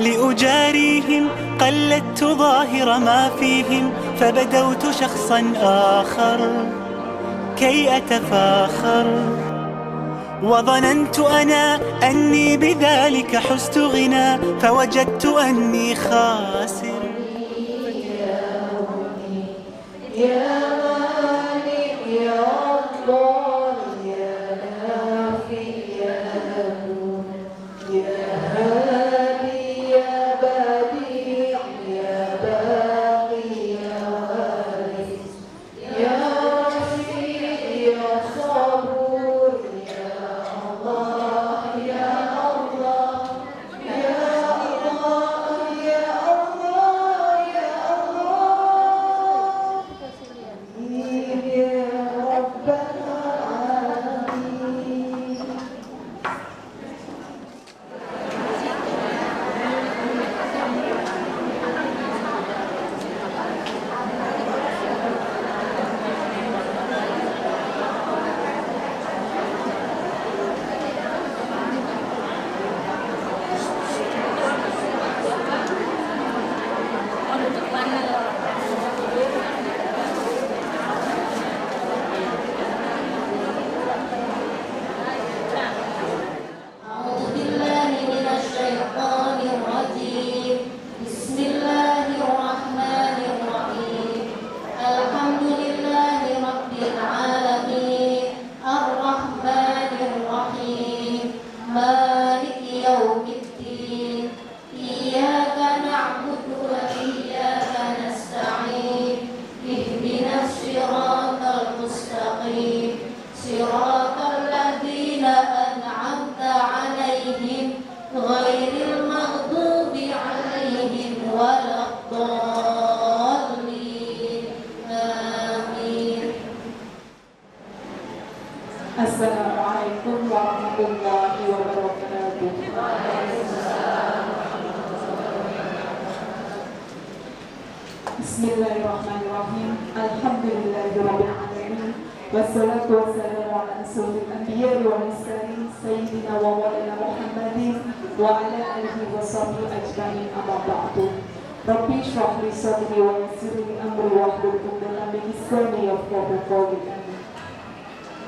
لأجاريهم قلدت ظاهر ما فيهم فبدوت شخصا آخر كي أتفاخر وظننت أنا أني بذلك حزت غنى فوجدت أني خاسر Assalamualaikum warahmatullahi wabarakatuh. Bismillahirrahmanirrahim. Alhamdulillahirabbil alamin. Wassalatu wassalamu ala asyrofil anbiya'i wal mursalin sayyidina wa maulana Muhammadin wa ala alihi wa sahbihi ajma'in amma ba'du. Rabbi shrah li sadri wa yassir li amri wahlul 'uqdatam min lisani yafqahu qawli.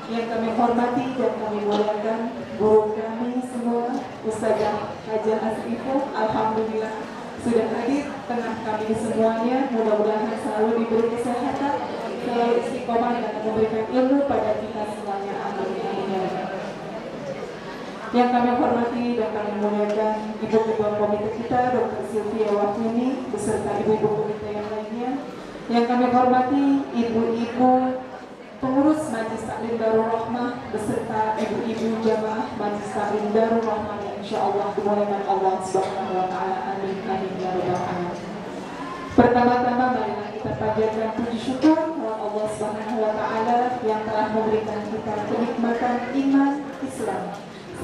Yang kami hormati dan kami muliakan guru kami semua, Ustazah Hajah Asrifu, alhamdulillah sudah hadir tengah kami semuanya. Mudah-mudahan selalu diberi kesehatan, selalu istiqomah dan memberikan ilmu pada kita semuanya. Amin. Yang kami hormati dan kami muliakan Ibu Ketua Komite kita, Dr. Sylvia Wahyuni, beserta ibu-ibu komite yang lainnya. Yang kami hormati ibu-ibu pengurus Majelis Taklim Darul Rahmah beserta ibu-ibu jamaah Majelis Taklim Darul Rahmah yang insyaallah dimulakan Allah Subhanahu wa taala. Amin amin ya rabbal alamin. Pertama-tama marilah kita panjatkan puji syukur kepada Allah Subhanahu wa taala yang telah memberikan kita kenikmatan iman Islam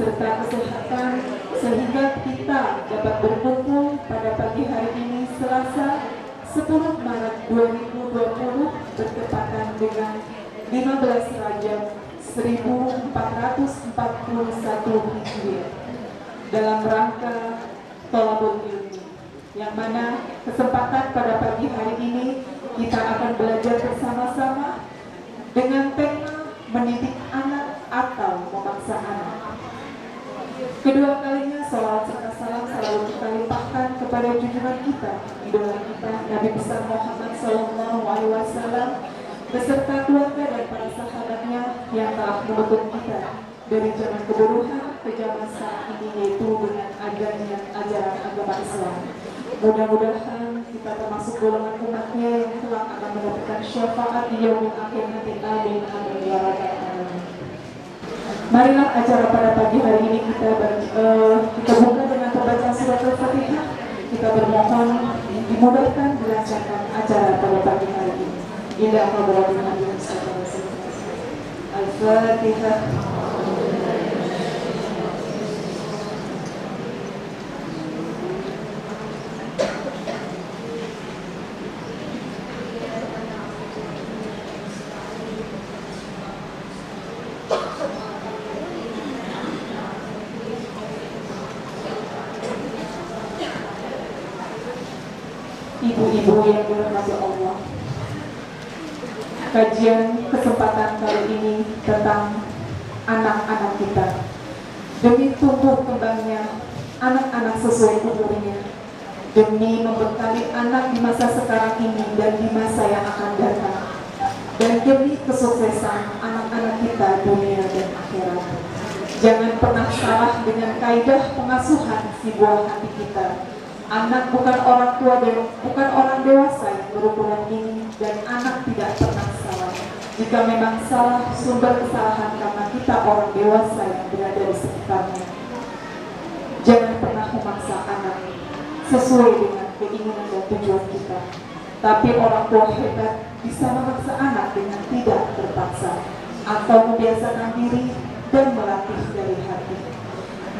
serta kesehatan sehingga kita dapat berkumpul pada pagi hari ini Selasa 10 Maret 2020 bertepatan dengan 15 Rajab 1441 Hijriah dalam rangka Thalabul Ilmi, yang mana kesempatan pada pagi hari ini kita akan belajar bersama-sama dengan tema mendidik anak atau memaksa anak. Kedua kalinya salawat serta salam selalu kita limpahkan kepada junjungan kita, idola kita Nabi besar Muhammad SAW beserta keluarga dan para sahabatnya yang telah menuntun kita dari zaman kebodohan ke zaman saat ini, yaitu dengan adanya ajaran agama Islam. Mudah-mudahan kita termasuk golongan umatnya yang kelak akan mendapatkan syafaat di yaumil akhir nanti. Amin amin ya rabbal alamin. Marilah acara pada pagi hari ini kita buka dengan pembacaan surat Al-Fatihah. Kita bermohon dimudahkan dilancarkan acara pada pagi hari ini. Ila hadratin Nabi sallallahu alaihi wasallam. Al-Fatihah. ibu-ibu yang dirahmati Allah. Kajian kesempatan kali ini tentang anak-anak kita. Demi tumbuh kembangnya anak-anak sesuai umurnya, demi membekali anak di masa sekarang ini dan di masa yang akan datang, dan demi kesuksesan anak-anak kita dunia dan akhirat. Jangan pernah salah dengan kaidah pengasuhan si buah hati kita. Anak bukan orang tua, bukan orang dewasa yang berukuran ini, dan anak tidak pernah salah. Jika memang salah, sumber kesalahan karena kita orang dewasa yang berada di sekitarnya. Jangan pernah memaksa anak sesuai dengan keinginan dan tujuan kita. Tapi orang tua hebat bisa memaksa anak dengan tidak terpaksa, atau membiasakan diri dan melatih dari hati.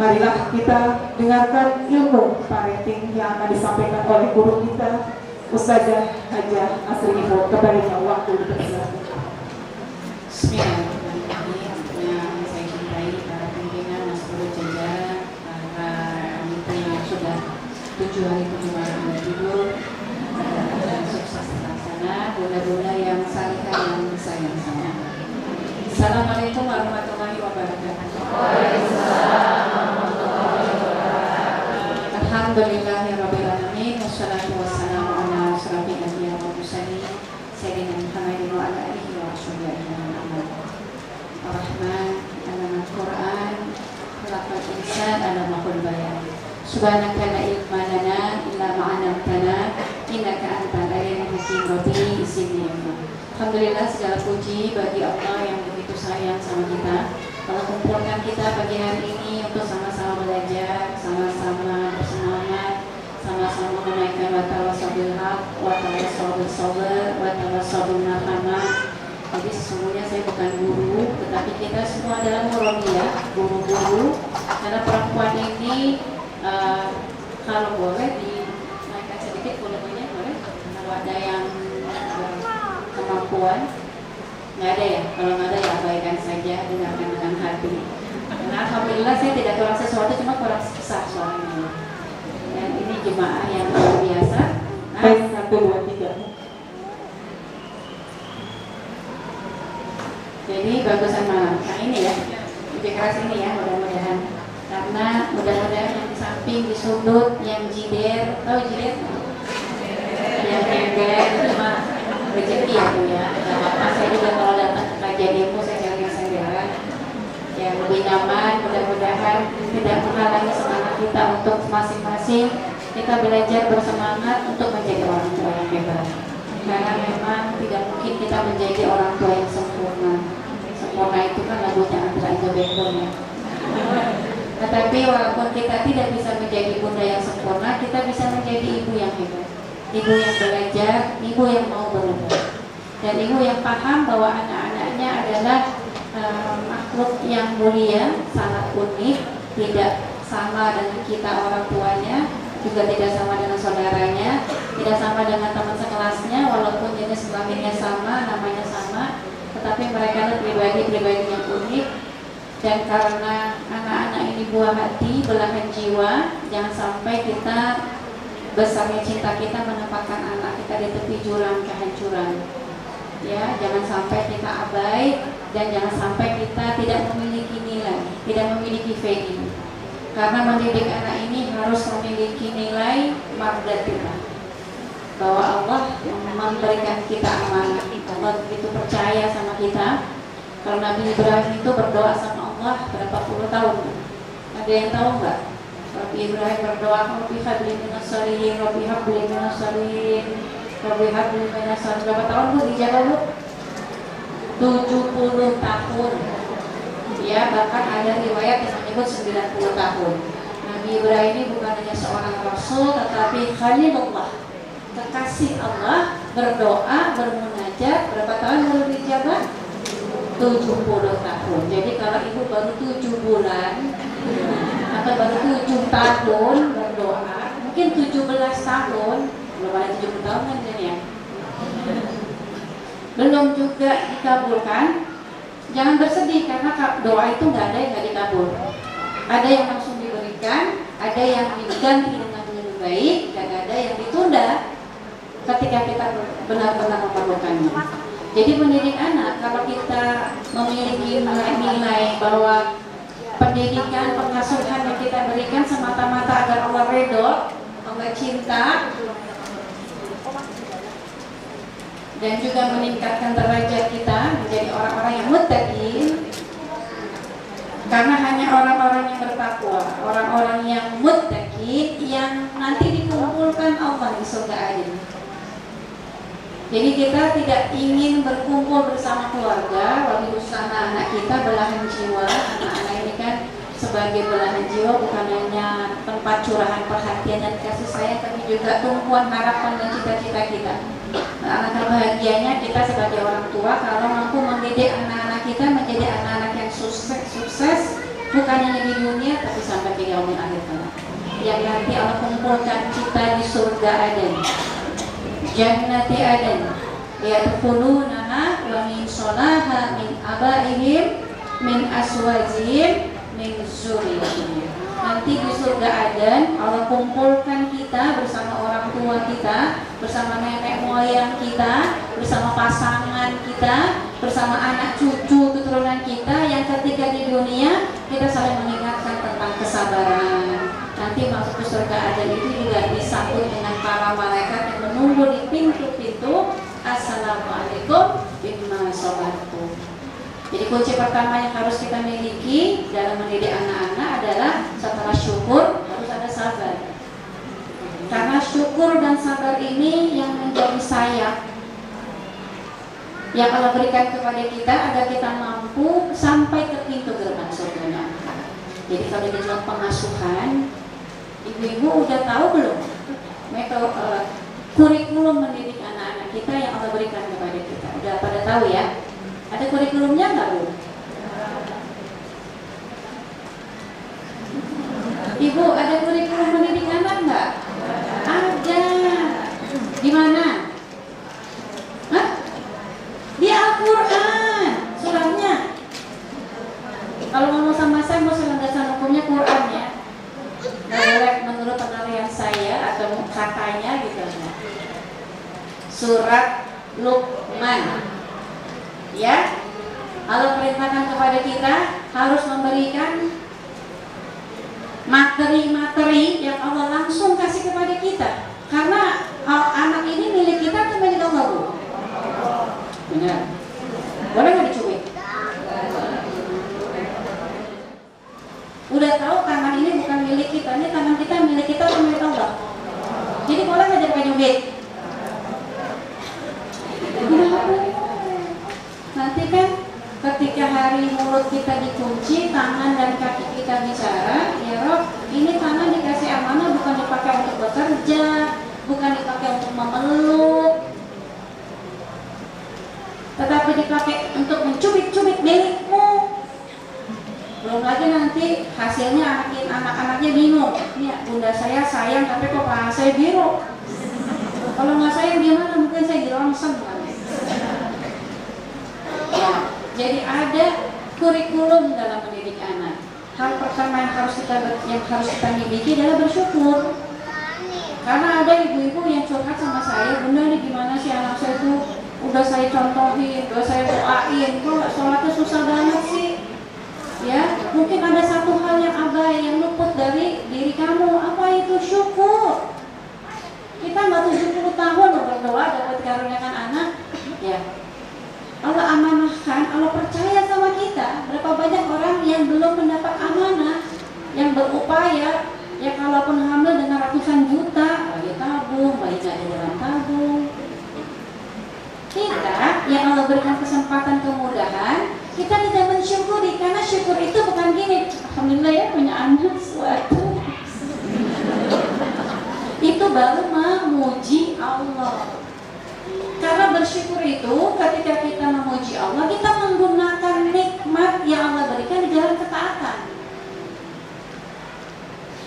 Marilah kita dengarkan ilmu parenting yang akan disampaikan oleh guru kita, Ustazah Hajah Asri Ibu. Kepadanya waktu dipersilakan. Bismillahirrahmanirrahim. Yang saya cintai para pimpinan, Mas Guru jajaran, para mitra yang sudah 7 hari 7 malam bertidur, dan sukses terlaksana, bunda-bunda yang salihah yang sayang sama. Assalamualaikum warahmatullahi wabarakatuh. Alhamdulillahirabbil alamin, wassalatu wassalamu ala asyrafil anbiya'i wal mursalin, sayyidina Muhammadin wa ala alihi wa sahbihi ajma'in. Ar-Rahman, alamat Quran, khalaqal insan, alamakul bayan. Subhanaka la ilma lana illa ma 'allamtana, innaka antal alimul hakim. Rabbi zidni ilma. Alhamdulillah, segala puji bagi Allah yang begitu sayang sama kita, telah kumpulkan kita pagi hari ini untuk sama-sama belajar, sama-sama bersemangat, sama-sama menaikkan watawasabil haq, watawasabil sabr, watawasabil marhamah. Jadi sesungguhnya saya bukan guru, tetapi kita semua adalah murabiyah, guru-guru. Karena perempuan ini kalau boleh dinaikkan sedikit volumenya, boleh? Kalau ada yang kemampuan, nggak ada ya? Kalau nggak ada ya abaikan saja, dengarkan dengan hati. Karena alhamdulillah saya tidak kurang sesuatu, cuma kurang besar suaranya. Dan ini jemaah yang luar biasa. Nah, 1, 2, 3. Jadi bagusan malam. Nah ini ya, lebih keras ini ya, mudah-mudahan. Karena mudah-mudahan yang di samping, di sudut, yang jider, tahu jider? Yang ember, cuma rezeki ya Bu ya. Gak apa-apa, saya juga kalau datang ke kajian ilmu saya cari sendirian yang lebih nyaman. Mudah-mudahan tidak menghalangi semangat kita untuk masing-masing kita belajar bersemangat untuk menjadi orang tua yang hebat. Karena memang tidak mungkin kita menjadi orang tua yang sempurna. Sempurna itu kan lagunya Andra Eza Backbone ya. Tetapi walaupun kita tidak bisa menjadi bunda yang sempurna, kita bisa menjadi ibu yang hebat, ibu yang belajar, ibu yang mau berubah, dan ibu yang paham bahwa anak-anaknya adalah makhluk yang mulia, sangat unik, tidak sama dengan kita orang tuanya, juga tidak sama dengan saudaranya, tidak sama dengan teman sekelasnya, walaupun jenis kelaminnya sama, namanya sama, tetapi mereka adalah pribadi-pribadi yang unik. Dan karena anak-anak ini buah hati, belahan jiwa, jangan sampai kita besarnya cinta kita menempatkan anak kita di tepi jurang kehancuran. Ya, jangan sampai kita abai, dan jangan sampai kita tidak memiliki nilai, tidak memiliki value. Karena mendidik anak ini harus memiliki nilai mardatillah, bahwa Allah memberikan kita amanah. Allah begitu percaya sama kita. Kalau Nabi Ibrahim itu berdoa sama Allah berapa puluh tahun? Ada yang tahu nggak? Nabi Ibrahim berdoa, Rabbi habli minas shalihin, Rabbi habli minas shalihin, Rabbi habli minas shalihin. Berapa tahun Bu dijawab Bu? 70 tahun. Ya, bahkan ada riwayat yang menyebut 90 tahun. Nabi Ibrahim ini bukan hanya seorang rasul, tetapi Khalilullah, kekasih Allah, berdoa, bermunajat. Berapa tahun baru dijawab? 70 tahun. Jadi kalau ibu baru 7 bulan atau baru 7 tahun berdoa, mungkin 17 tahun, belum ada 70 tahun kan ya, belum juga dikabulkan. Jangan bersedih, karena doa itu nggak ada yang nggak dikabul. Ada yang langsung diberikan, ada yang diganti dengan lebih baik, dan ada yang ditunda. ketika kita benar-benar memerlukannya. Jadi mendidik anak, kalau kita memiliki nilai bahwa pendidikan, pengasuhan yang kita berikan semata-mata agar Allah ridho, Allah cinta, dan juga meningkatkan derajat kita menjadi orang-orang yang muttaqin. Karena hanya orang-orang yang bertakwa, orang-orang yang muttaqin yang nanti dikumpulkan Allah di surga adil. Jadi kita tidak ingin berkumpul bersama keluarga, wali usaha anak kita, belahan jiwa. Anak-anak ini kan sebagai belahan jiwa, bukan hanya tempat curahan perhatian dan kasih sayang, tapi juga tumpuan harapan dan cita-cita kita. Nah, alangkah bahagianya kita sebagai orang tua kalau mampu mendidik anak-anak kita menjadi anak-anak yang sukses, bukan hanya di dunia tapi sampai ke yaumil akhir kelak. Yang nanti Allah kumpulkan kita di surga Aden, Jannati Aden, yadkhulunaha wa min salaha min abaihim min aswajihim min zurriyyatihim. Nanti di surga Aden Allah kumpulkan kita bersama orang tua kita, bersama nenek moyang kita, bersama pasangan kita, bersama anak cucu keturunan kita, yang ketika di dunia kita saling mengingatkan tentang kesabaran. Nanti masuk ke surga Aden itu juga disambut dengan para malaikat yang menunggu di pintu-pintu. Assalamualaikum bima sabartum. Jadi kunci pertama yang harus kita miliki dalam mendidik anak-anak adalah setelah syukur harus ada sabar. Karena syukur dan sabar ini yang menjadi sayap yang Allah berikan kepada kita agar kita mampu sampai ke pintu gerbang surganya. Jadi kalau di dalam pengasuhan, ibu-ibu udah tahu belum metode kurikulum mendidik anak-anak kita yang Allah berikan kepada kita? Udah pada tahu ya? Ada kurikulumnya nggak, Bu? Ibu, ada kurikulum mendidik anak nggak? Ada. Di mana? Hah? Di Al-Quran, surahnya. Kalau ngomong sama saya, mau landasan hukumnya Quran ya. Nggak boleh menurut penilaian saya atau katanya gitu. Surat Luqman. Ya, Allah perintahkan kepada kita harus memberikan materi-materi yang Allah langsung kasih kepada kita. Karena anak ini milik kita atau milik Allah, Bu? Benar. Boleh nggak dicubit? Udah tahu tangan ini bukan milik kita, ini tangan kita milik kita atau milik Allah? Jadi boleh nggak jadi penyubit? Nanti kan ketika hari mulut kita dikunci, tangan dan kaki kita bicara, ya Rob, ini tangan dikasih amanah bukan dipakai untuk bekerja, bukan dipakai untuk memeluk, tetapi dipakai untuk mencubit-cubit milikmu. Belum lagi nanti hasilnya anak-anaknya bingung. Ini bunda saya sayang tapi kok paha saya biru. Kalau nggak sayang gimana? Mungkin saya dirongseng kan. Ya, jadi ada kurikulum dalam mendidik anak. Hal pertama yang harus kita miliki adalah bersyukur. Karena ada ibu-ibu yang curhat sama saya, bunda nih gimana sih anak saya tuh udah saya contohin, udah saya doain, kok sholatnya susah banget sih. Ya, mungkin ada satu hal yang abai yang luput dari diri kamu. Apa itu? Syukur. Kita nggak 70 tahun berdoa dapat karuniakan anak. Ya, Allah amanahkan, Allah percaya sama kita. Berapa banyak orang yang belum mendapat amanah, yang berupaya, ya kalaupun hamil dengan ratusan juta, lagi tabung, bayi nggak ada dalam tabung. Kita yang Allah berikan kesempatan kemudahan, kita tidak mensyukuri, karena syukur itu bukan gini, alhamdulillah ya punya anak suatu. Itu baru memuji Allah. Karena bersyukur itu ketika kita memuji Allah, kita menggunakan nikmat yang Allah berikan di dalam ketaatan.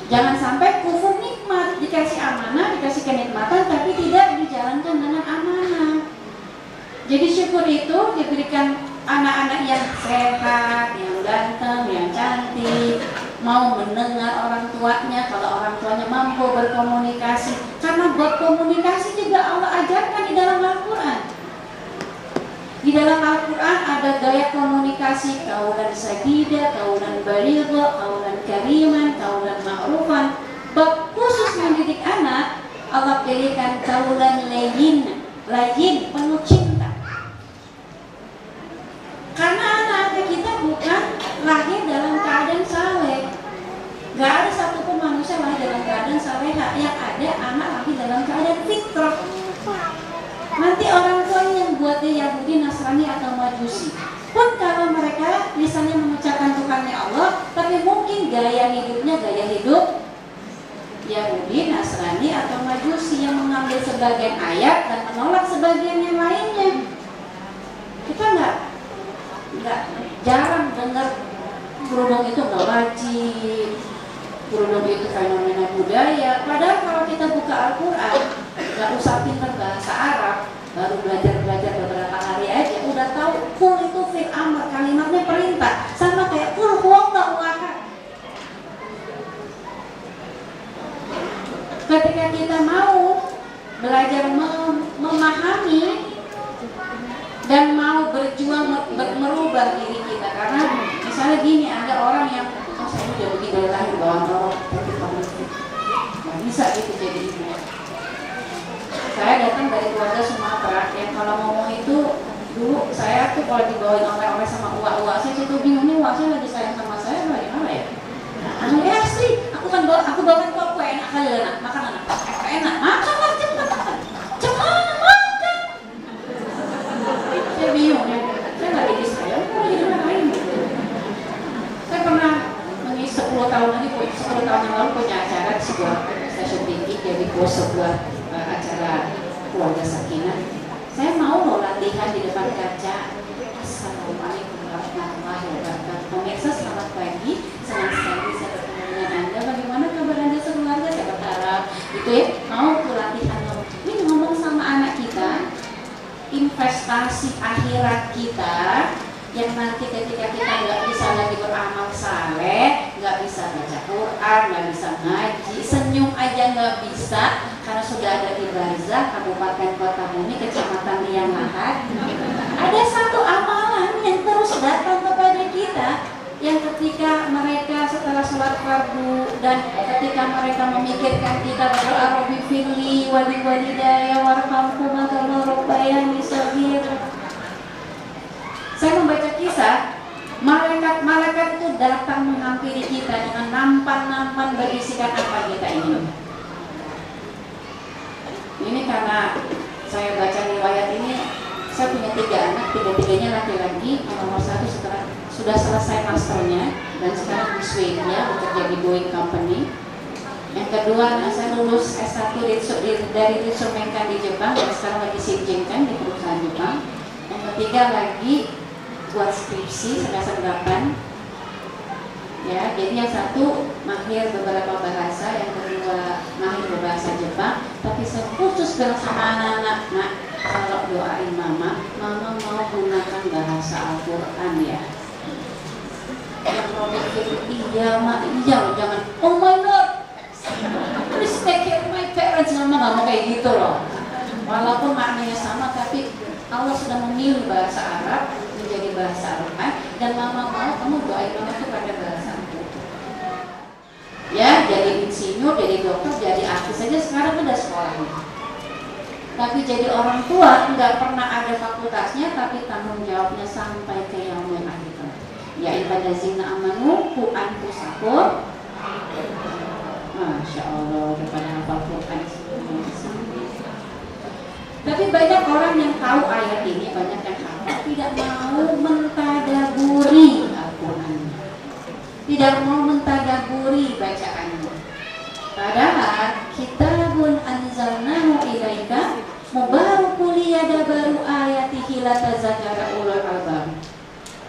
Jangan sampai kufur nikmat, dikasih amanah, dikasih kenikmatan, tapi tidak dijalankan dengan amanah. Jadi syukur itu diberikan anak-anak yang sehat, yang ganteng, yang cantik, mau mendengar orang tuanya, kalau orang tuanya mampu berkomunikasi. Karena buat komunikasi juga Allah ajarkan di dalam Al-Quran. Di dalam Al-Quran ada gaya komunikasi kaulan sadida, kaulan baligha, kaulan kariman, kaulan ma'rufan. Bab khusus mendidik anak, Allah pilihkan kaulan layyin, penuh cinta. Karena anak kita bukan lahir dalam keadaan saleh. Gak ada satupun manusia lahir dalam keadaan saleha. Yang ada anak lahir dalam keadaan fitrah. Nanti orang tua yang buatnya Yahudi, Nasrani atau Majusi pun kalau mereka misalnya mengucapkan Tuhannya Allah, tapi mungkin gaya hidupnya gaya hidup Yahudi, Nasrani atau Majusi yang mengambil sebagian ayat dan menolak sebagian yang lainnya. Kita nggak jarang dengar kerudung itu nggak wajib, kerudung itu fenomena budaya. Padahal kalau kita buka Al-Quran, nggak usah pintar bahasa Arab, baru belajar beberapa hari aja udah tahu kul itu fi'il amr, kalimatnya perintah, sama kayak kul huwallahu ahad. Ketika kita mau belajar memahami dan mau berjuang merubah diri kita, karena misalnya gini, ada orang yang saya udah begini dari lahir bawang bawang, nggak bisa gitu jadi ibu. Saya datang dari keluarga Sumatera yang kalau ngomong itu dulu saya tuh kalau dibawain oleh sama uak-uak saya tuh bingung, nih uak saya lagi sayang sama saya bagaimana ya? Astri, aku bawain kue enak kali lah, makan anak, enak, makan lah cepat makan. Saya bingung ya, saya nggak jadi saya, mau jadi orang lain. Saya pernah mengisi 10 tahun yang lalu punya acara di sebuah stasiun TV, jadi host sebuah acara keluarga Sakinah. Saya mau loh latihan di depan kaca. Assalamualaikum warahmatullahi wabarakatuh. Pemirsa selamat pagi, senang sekali saya bertemu dengan Anda. Bagaimana kabar Anda sekeluarga? Saya berharap gitu ya. Mau ke latihan ini ngomong sama anak kita, investasi akhirat kita yang nanti ketika kita nggak bisa lagi beramal saleh, nggak bisa baca Quran, nggak bisa ngaji, senyum aja nggak bisa karena sudah ada di Barzah, Kabupaten Kota Bumi, Kecamatan Liang Lahat. Ada satu amalan yang terus datang kepada kita, yang ketika mereka setelah sholat fardu dan ketika mereka memikirkan kita berdoa Rabbi firli wali walidaya warhamhuma kama rabbayani shaghira. Saya membaca kisah malaikat itu datang menghampiri kita dengan nampan-nampan berisikan apa kita ini. Ini karena saya baca riwayat ini, saya punya 3 anak, 3-tiganya laki-laki. Nomor 1 sudah selesai masternya dan sekarang di Swedia bekerja di Boeing Company. Yang kedua, saya lulus S1 dari Ritsumeikan di Jepang dan sekarang lagi Shinjinkan di perusahaan Jepang. Yang ketiga lagi buat skripsi semester 8. Ya, jadi yang satu mahir beberapa bahasa, yang kedua mahir berbahasa Jepang. Tapi saya khusus bilang sama anak-anak, nak, kalau doain mama mau gunakan bahasa Al-Quran ya. Yang mau mikir, iya mak, iya loh, jangan, oh my lord, please take care of my parents. Mama gak mau kayak gitu loh. Walaupun maknanya sama, tapi Allah sudah memilih bahasa Arab menjadi bahasa Al-Quran, dan mama mau kamu doain mama itu pada bahasa Al-Quran. Ya, jadi insinyur, jadi dokter, jadi artis saja sekarang udah sekolahnya. Tapi jadi orang tua nggak pernah ada fakultasnya, tapi tanggung jawabnya sampai ke yaumil akhir. Ya ibadazina amanu ku anfusakum. Masya Allah, daripada hafal Quran. Tapi banyak orang yang tahu ayat ini, banyak yang hafal, tidak mau mentadaburi Al-Quran, tidak mau mentadaburi bacaannya. Padahal kitabun anzalnahu ilaika mubarakun liyadabbaru ayatihi latazakara ulul albab.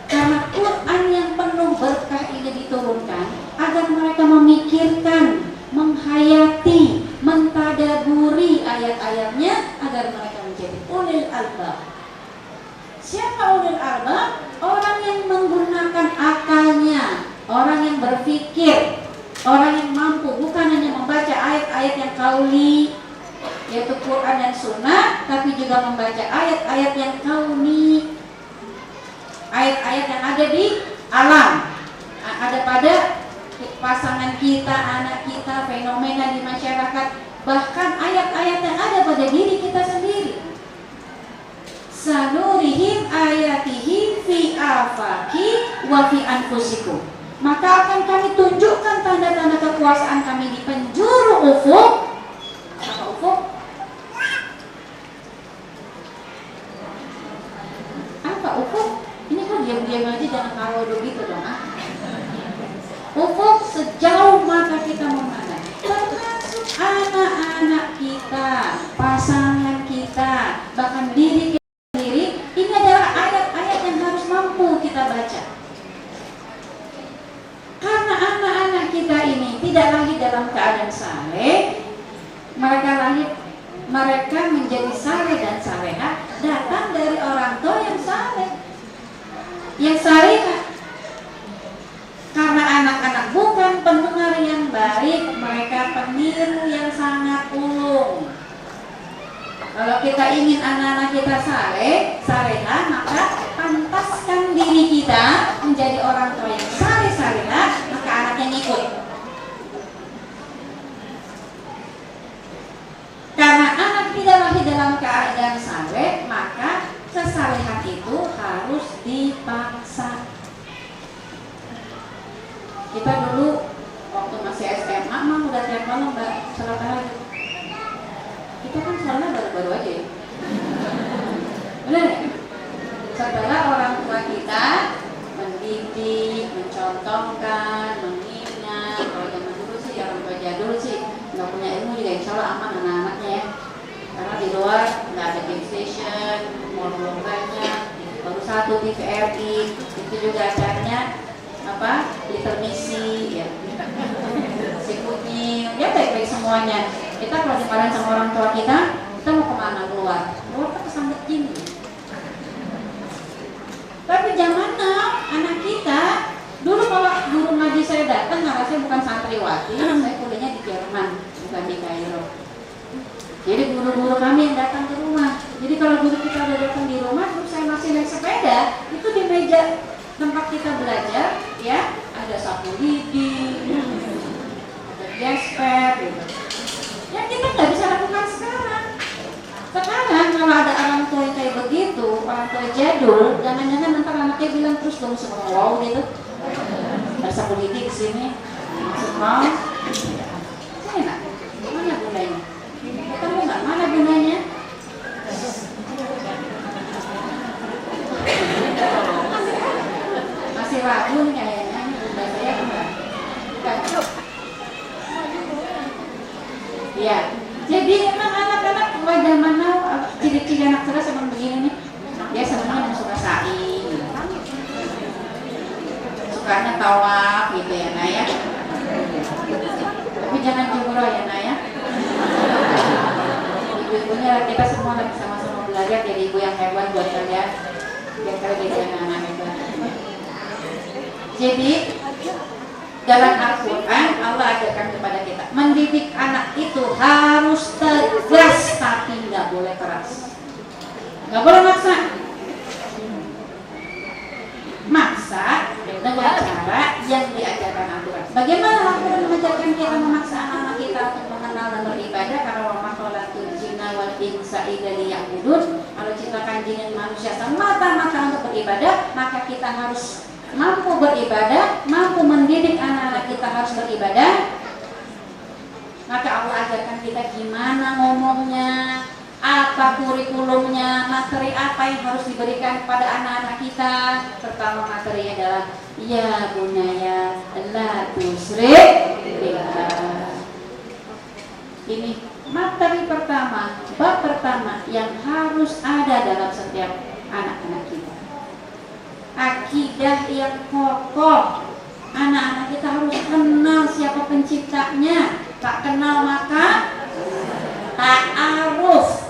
Karena Quran yang penuh berkah ini diturunkan agar mereka memikirkan, menghayati, mentadaburi ayat-ayatnya agar mereka menjadi ulil albab. Siapa ulil albab? Orang yang menggunakan akalnya, orang yang berpikir, orang yang mampu, bukan hanya membaca ayat-ayat yang kauli, sunnah, tapi juga membaca ayat-ayat yang kauni, ayat-ayat yang ada di alam, ada pada pasangan kita, anak kita, fenomena di masyarakat, bahkan ayat-ayat yang ada pada diri kita sendiri. Sanurihim ayatihi fi afaki wa fi anfusikum. Maka akan kami tunjukkan tanda-tanda kekuasaan kami di penjuru ufuk. Apa ufuk? Apa ufuk? Ini kok diam-diam aja, jangan karo begitu dong. Ufuk sejauh mata kita memandang, termasuk anak-anak kita, pasangan kita, bahkan diri kita sendiri. Ini adalah ayat-ayat yang harus mampu kita baca. Karena anak-anak kita ini tidak lahir dalam keadaan saleh, mereka menjadi saleh dan salehah datang dari orang tua yang saleh, yang salehah. Karena anak-anak bukan pendengar yang baik, mereka peniru yang sangat ulung. Kalau kita ingin anak-anak kita saleh, salehah, maka pantaskan diri kita menjadi orang tua yang saleh, salehah, maka anaknya ngikut. Karena anak tidak lahir dalam keadaan saleh, maka kesalehan itu harus dipaksa. Kita dulu waktu masih SMA, Mam udah tiap malam Mbak salat tahajud. Kita kan sholatnya baru-baru aja ya. Benar ya? Setelah orang tua kita mendidik, mencontohkan, mengingat. Kalau zaman dulu sih, orang tua jadul sih nggak punya ilmu juga, insya Allah aman anak-anaknya ya. Karena di luar nggak ada game station, mall belum banyak, baru satu TVRI, itu juga acaranya apa, Little ya, si kunyil, ya baik-baik semuanya. Kita kalau dimarahin sama orang tua kita mau kemana? Keluar ke kesambet jin. Tapi zaman now, anak kita dulu kalau guru ngaji saya datang, saya bukan santriwati, saya kuliahnya di Jerman, bukan di Kairo. Jadi guru-guru kami yang datang ke rumah. Jadi kalau guru kita udah datang di rumah, terus saya masih naik sepeda, itu di meja tempat kita belajar, ya, ada sapu lidi, ada gesper, gitu. Yang kita nggak bisa lakukan sekarang. Sekarang kalau ada orang tua yang kayak begitu, orang tua jadul, jangan-jangan nanti anaknya bilang terus dong semua wow gitu. Ada sapu lidi di sini, maksud mau? Saya enak. Mana gunanya? Ketemu nggak? Mana gunanya? Masih ragu nih kayaknya, ini bunda saya enggak. Ya, jadi memang anak-anak zaman now ciri-ciri anak cerdas emang begini nih. Dia senangnya suka saing, sukanya tawaf gitu ya Naya. Tapi jangan cemburu ya Naya. Ibu-ibunya kita semua lagi sama-sama belajar jadi ibu yang hebat buat kalian. Biar kalian jadi anak-anak hebat. Jadi dalam Al-Quran Allah ajarkan kepada kita, mendidik anak itu harus tegas tapi nggak boleh keras, nggak boleh maksa. Maksa dengan cara yang diajarkan Al-Quran. Bagaimana Al-Quran mengajarkan kita memaksa anak-anak kita untuk mengenal dan beribadah? Karena wa ma khalaqtul jinna wal insa illa liya'budun. Kalau ciptakan jin dan manusia semata-mata untuk beribadah, maka kita harus mampu beribadah, mampu mendidik anak-anak kita harus beribadah. Maka Allah ajarkan kita gimana ngomongnya, apa kurikulumnya, materi apa yang harus diberikan kepada anak-anak kita. Pertama materinya adalah ya bunaya la tusyrik billah. Ini materi pertama, bab pertama yang harus ada dalam setiap anak-anak kita. Akidah yang kokoh. Anak-anak kita harus kenal siapa penciptanya. Tak kenal maka ta'aruf.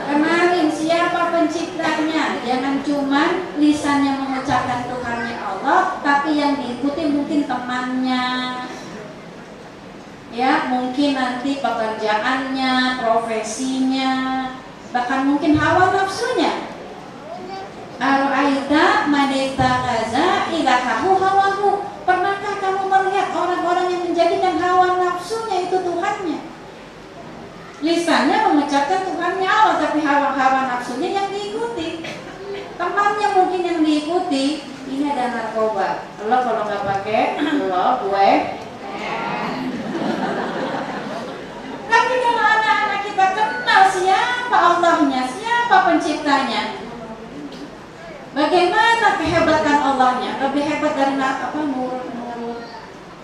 Kenalin siapa penciptanya. Jangan cuma lisannya mengucapkan Tuhannya Allah, tapi yang diikuti mungkin temannya, ya mungkin nanti pekerjaannya, profesinya, bahkan mungkin hawa nafsunya. Ara'aita man ittakhadha ilahahu hawahu. Pernahkah kamu melihat orang-orang yang menjadikan hawa nafsunya itu Tuhannya? Lisannya mengucapkan Tuhannya Allah, tapi hawa nafsunya yang diikuti. Temannya mungkin yang diikuti, ini ada narkoba. Lo kalau nggak pakai, lo gue. Tapi kalau anak-anak kita kenal siapa Allahnya, siapa penciptanya, bagaimana kehebatan Allahnya, lebih hebat dari Nur.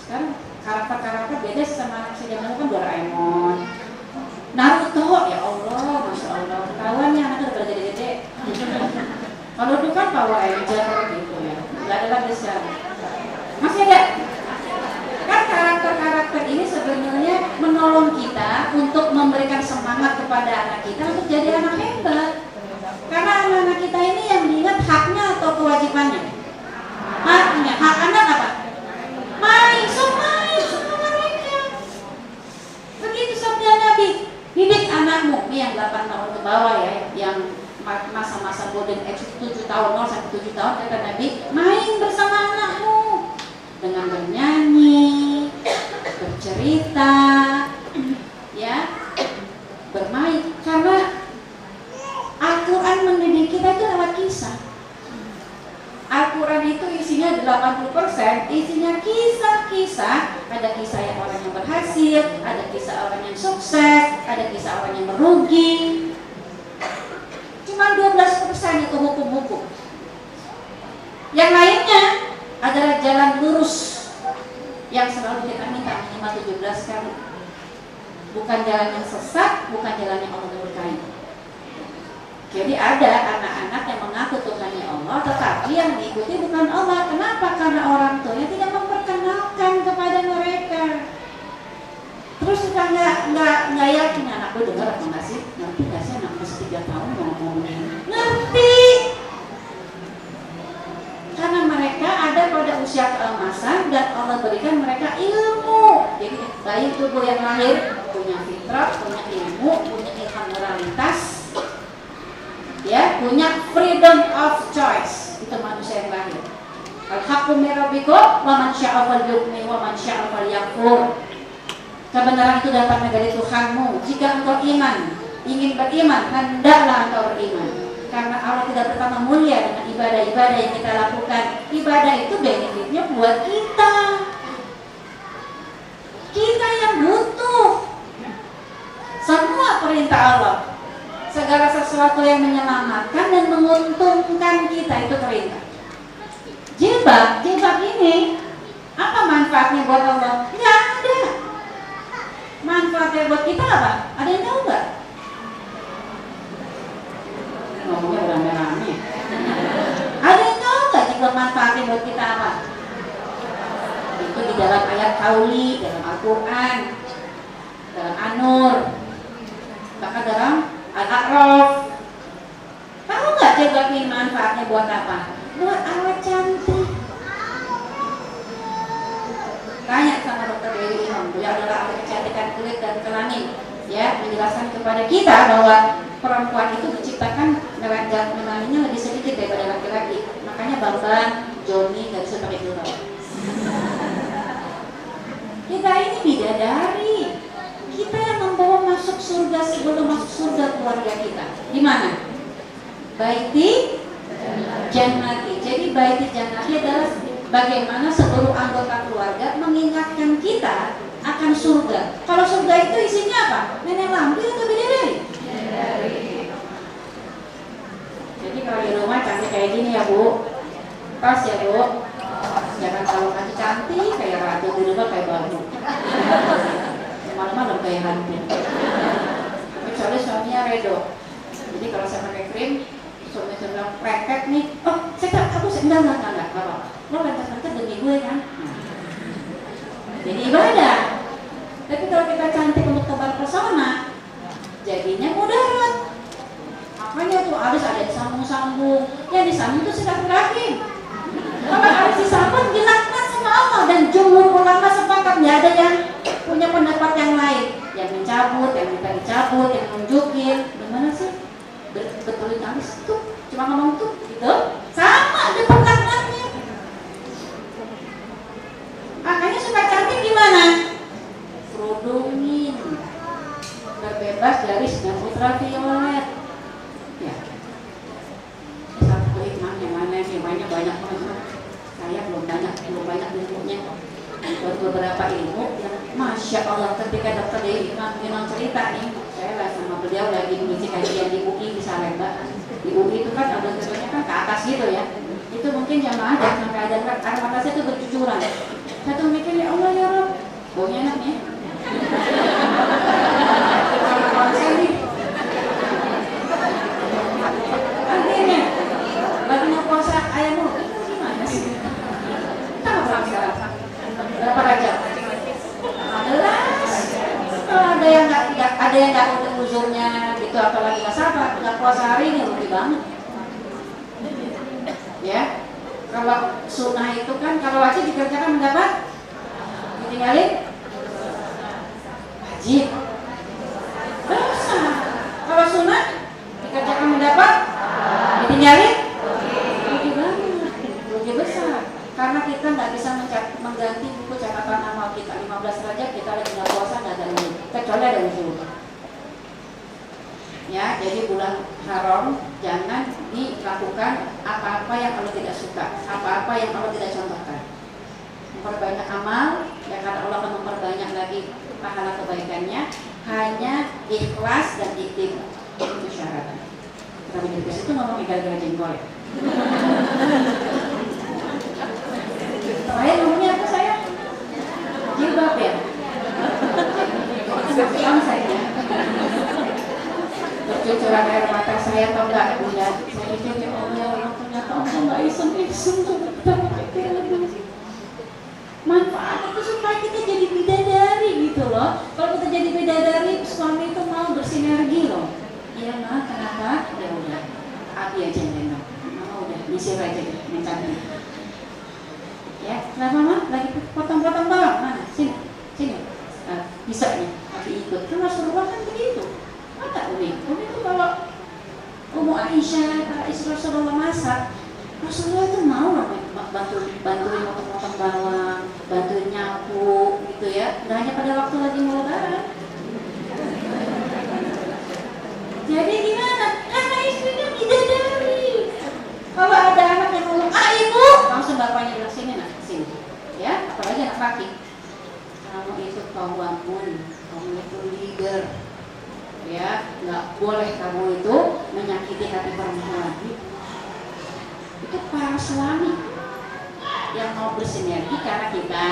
Sekarang karakter beda sama anak saya zaman kan Doraemon, Naruto, ya Allah, masya Allah, ketahuannya anaknya udah gede-gede. Kalau dulu kan Power Ranger gitu ya, nggak ada lagi sekarang. Masih ada. Kan karakter-karakter ini sebenarnya menolong kita untuk memberikan semangat kepada anak kita untuk jadi anak hebat. Karena anak-anak kita ini yang diingat haknya atau kewajibannya? Haknya. Hak anak apa? Main sama mereka. Begitu sabda Nabi. Didik anakmu, ini yang 8 tahun ke bawah ya, yang masa-masa golden age 7 tahun 0 sampai 7 tahun, kata Nabi, main bersama anakmu dengan bernyanyi, bercerita, ya, bermain. Karena Al-Quran mendidik kita itu lewat kisah. Al-Quran itu isinya 80% isinya kisah-kisah. Ada kisah yang orang yang berhasil, ada kisah orang yang sukses, ada kisah orang yang merugi. Cuma 12% itu hukum-hukum. Yang lainnya adalah jalan lurus yang selalu kita minta minimal 17 kali. Bukan jalan yang sesat, bukan jalan yang Allah murkai. Jadi ada anak-anak yang mengaku Tuhannya Allah, tetapi yang diikuti bukan Allah. Kenapa? Karena orang tuanya tidak memperkenalkan kepada mereka. Terus kita nggak yakin anakku dengar apa nggak sih? Ngerti nggak sih anak masih 3 tahun ngomongin? Ngerti. Karena mereka ada pada usia keemasan dan Allah berikan mereka ilmu. Jadi bayi tubuh yang lahir punya fitrah, punya ilmu, punya ilham moralitas, ya, punya freedom of choice. Itu manusia yang lahir. Al-haqqu min rabbikum wa man syaa'a falyu'min wa man syaa'a falyakfur. Kebenaran itu datang dari Tuhanmu. Jika engkau ingin beriman, hendaklah engkau beriman. Karena Allah tidak pertama mulia dengan ibadah-ibadah yang kita lakukan. Ibadah itu benefitnya buat kita. Kita yang butuh semua perintah Allah. Segala sesuatu yang menyelamatkan dan menguntungkan kita itu perintah. Jilbab ini apa manfaatnya buat Allah? Nggak ada. Manfaatnya buat kita apa? Ada yang tahu nggak? Ngomongnya rame-rame. Ada yang tahu nggak jilbab manfaatnya buat kita apa? Itu di dalam ayat kauli, dalam Al-Quran, dalam An-Nur, bahkan dalam Al-A'raf. Tahu nggak jilbab ini manfaatnya buat apa? Buat awet cantik. Tanya sama dokter Dewi Imam, beliau adalah ahli kecantikan kulit dan kelamin, ya, menjelaskan kepada kita bahwa perempuan itu diciptakan melaminnya lebih sedikit daripada laki-laki. Makanya Bambang, Joni nggak bisa pakai jilbab. Kita ini bidadari. Kita yang membawa masuk surga sebelum masuk surga keluarga kita. Di mana? Baiti Jannati. Jadi Baiti Jannati adalah bagaimana seluruh anggota keluarga mengingatkan kita akan surga. Kalau surga itu isinya apa? Nenek lampir atau bidadari? Bidadari. Jadi kalau di rumah cantik kayak gini ya Bu, pas ya Bu. Jangan kalau kasih cantik kayak ratu, di rumah kayak babu. Malam-malam kayak hantu. Kecuali suaminya redo. Jadi kalau saya pakai krim, suami saya bilang preket nih. Oh, aku enggak. Lo lantas-lantas demi gue kan? Jadi ibadah. Tapi kalau kita cantik untuk tebar pesona, jadinya mudarat. Makanya tuh harus ada disambung-sambung. Yang disambung itu silaturahim. Kalau harus disambung dilaknat sama Allah, dan jumhur ulama sepakat nggak ada yang punya pendapat minta dicabut, yang nunjukin, gimana sih? Betulin habis tuh, cuma ngomong tuh, gitu. Sama ada perlakuannya. Makanya suka cantik gimana? Kerudungin, terbebas dari sinar ultraviolet. Ya. Satu hikmah yang mana sih? Banyak banget. Saya belum banyak ilmunya. Buat beberapa ilmu yang masya Allah ketika dokter Dewi Imam cerita nih, saya lah sama beliau lagi mengisi kajian di UI di Salemba. Di UI itu kan ada tentunya kan ke atas gitu ya. Itu mungkin jamaah dan sampai ada air mata saya itu bercucuran. Saya tuh mikir ya Allah ya Rob, baunya enak nih. Akhirnya lagi mau puasa ayam mulu, gimana sih? Kita ngobrol sekarang. Berapa rajab? 15. Kalau ada yang nggak untuk uzurnya gitu, apalagi nggak sabar, nggak puasa hari ini rugi banget. Ya, kalau sunnah itu kan kalau wajib dikerjakan mendapat, ditinggalin wajib. Dosa. Kalau sunnah dikerjakan mendapat, ditinggalin rugi banget, rugi besar. Karena kita nggak bisa mengganti buku catatan amal kita 15 derajat kita lagi nggak puasa nggak ada ini, kecuali ada uzur. Ya, jadi bulan haram jangan dilakukan apa-apa yang Allah tidak suka, apa-apa yang Allah tidak contohkan. Memperbanyak amal, ya karena Allah akan memperbanyak lagi pahala kebaikannya. Hanya ikhlas dan ikhtiar itu syaratnya. Kalau di situ ngomong gara-gara jengkol ya. Terakhir ngomongnya apa saya? Jilbab ya? Sama saya. Bercucuran air mata saya atau enggak Bunda? Saya pikir ya Allah ternyata Allah nggak iseng-iseng tuh kita pikir lagi. Manfaat itu supaya kita jadi bidadari gitu loh. Kalau kita jadi bidadari, suami itu mau bersinergi loh. Iya mah kenapa? Ya udah, Abi aja yang nengok. Mama udah nyisir aja deh, minta nih. Ya, kenapa mah? Lagi potong-potong bawang mana? Sini. Bisa nih, tapi ikut. Kan Rasulullah kan begitu. Mata Umi itu kalau Ummu Aisyah, istri Rasulullah masak, Rasulullah itu mau loh bantuin potong-potong bawang, bantuin nyapu, gitu ya. Nggak hanya pada waktu lagi mau lebaran. Jadi gimana? Karena istrinya bidadari. Kalau ada anak yang ngomong, ibu, langsung bapaknya bilang sini nak, sini. Ya, apalagi anak laki. Kamu itu kawanpun, kamu itu leader. Ya, nggak boleh kamu itu menyakiti hati perempuan. Itu para suami yang mau bersinergi karena kita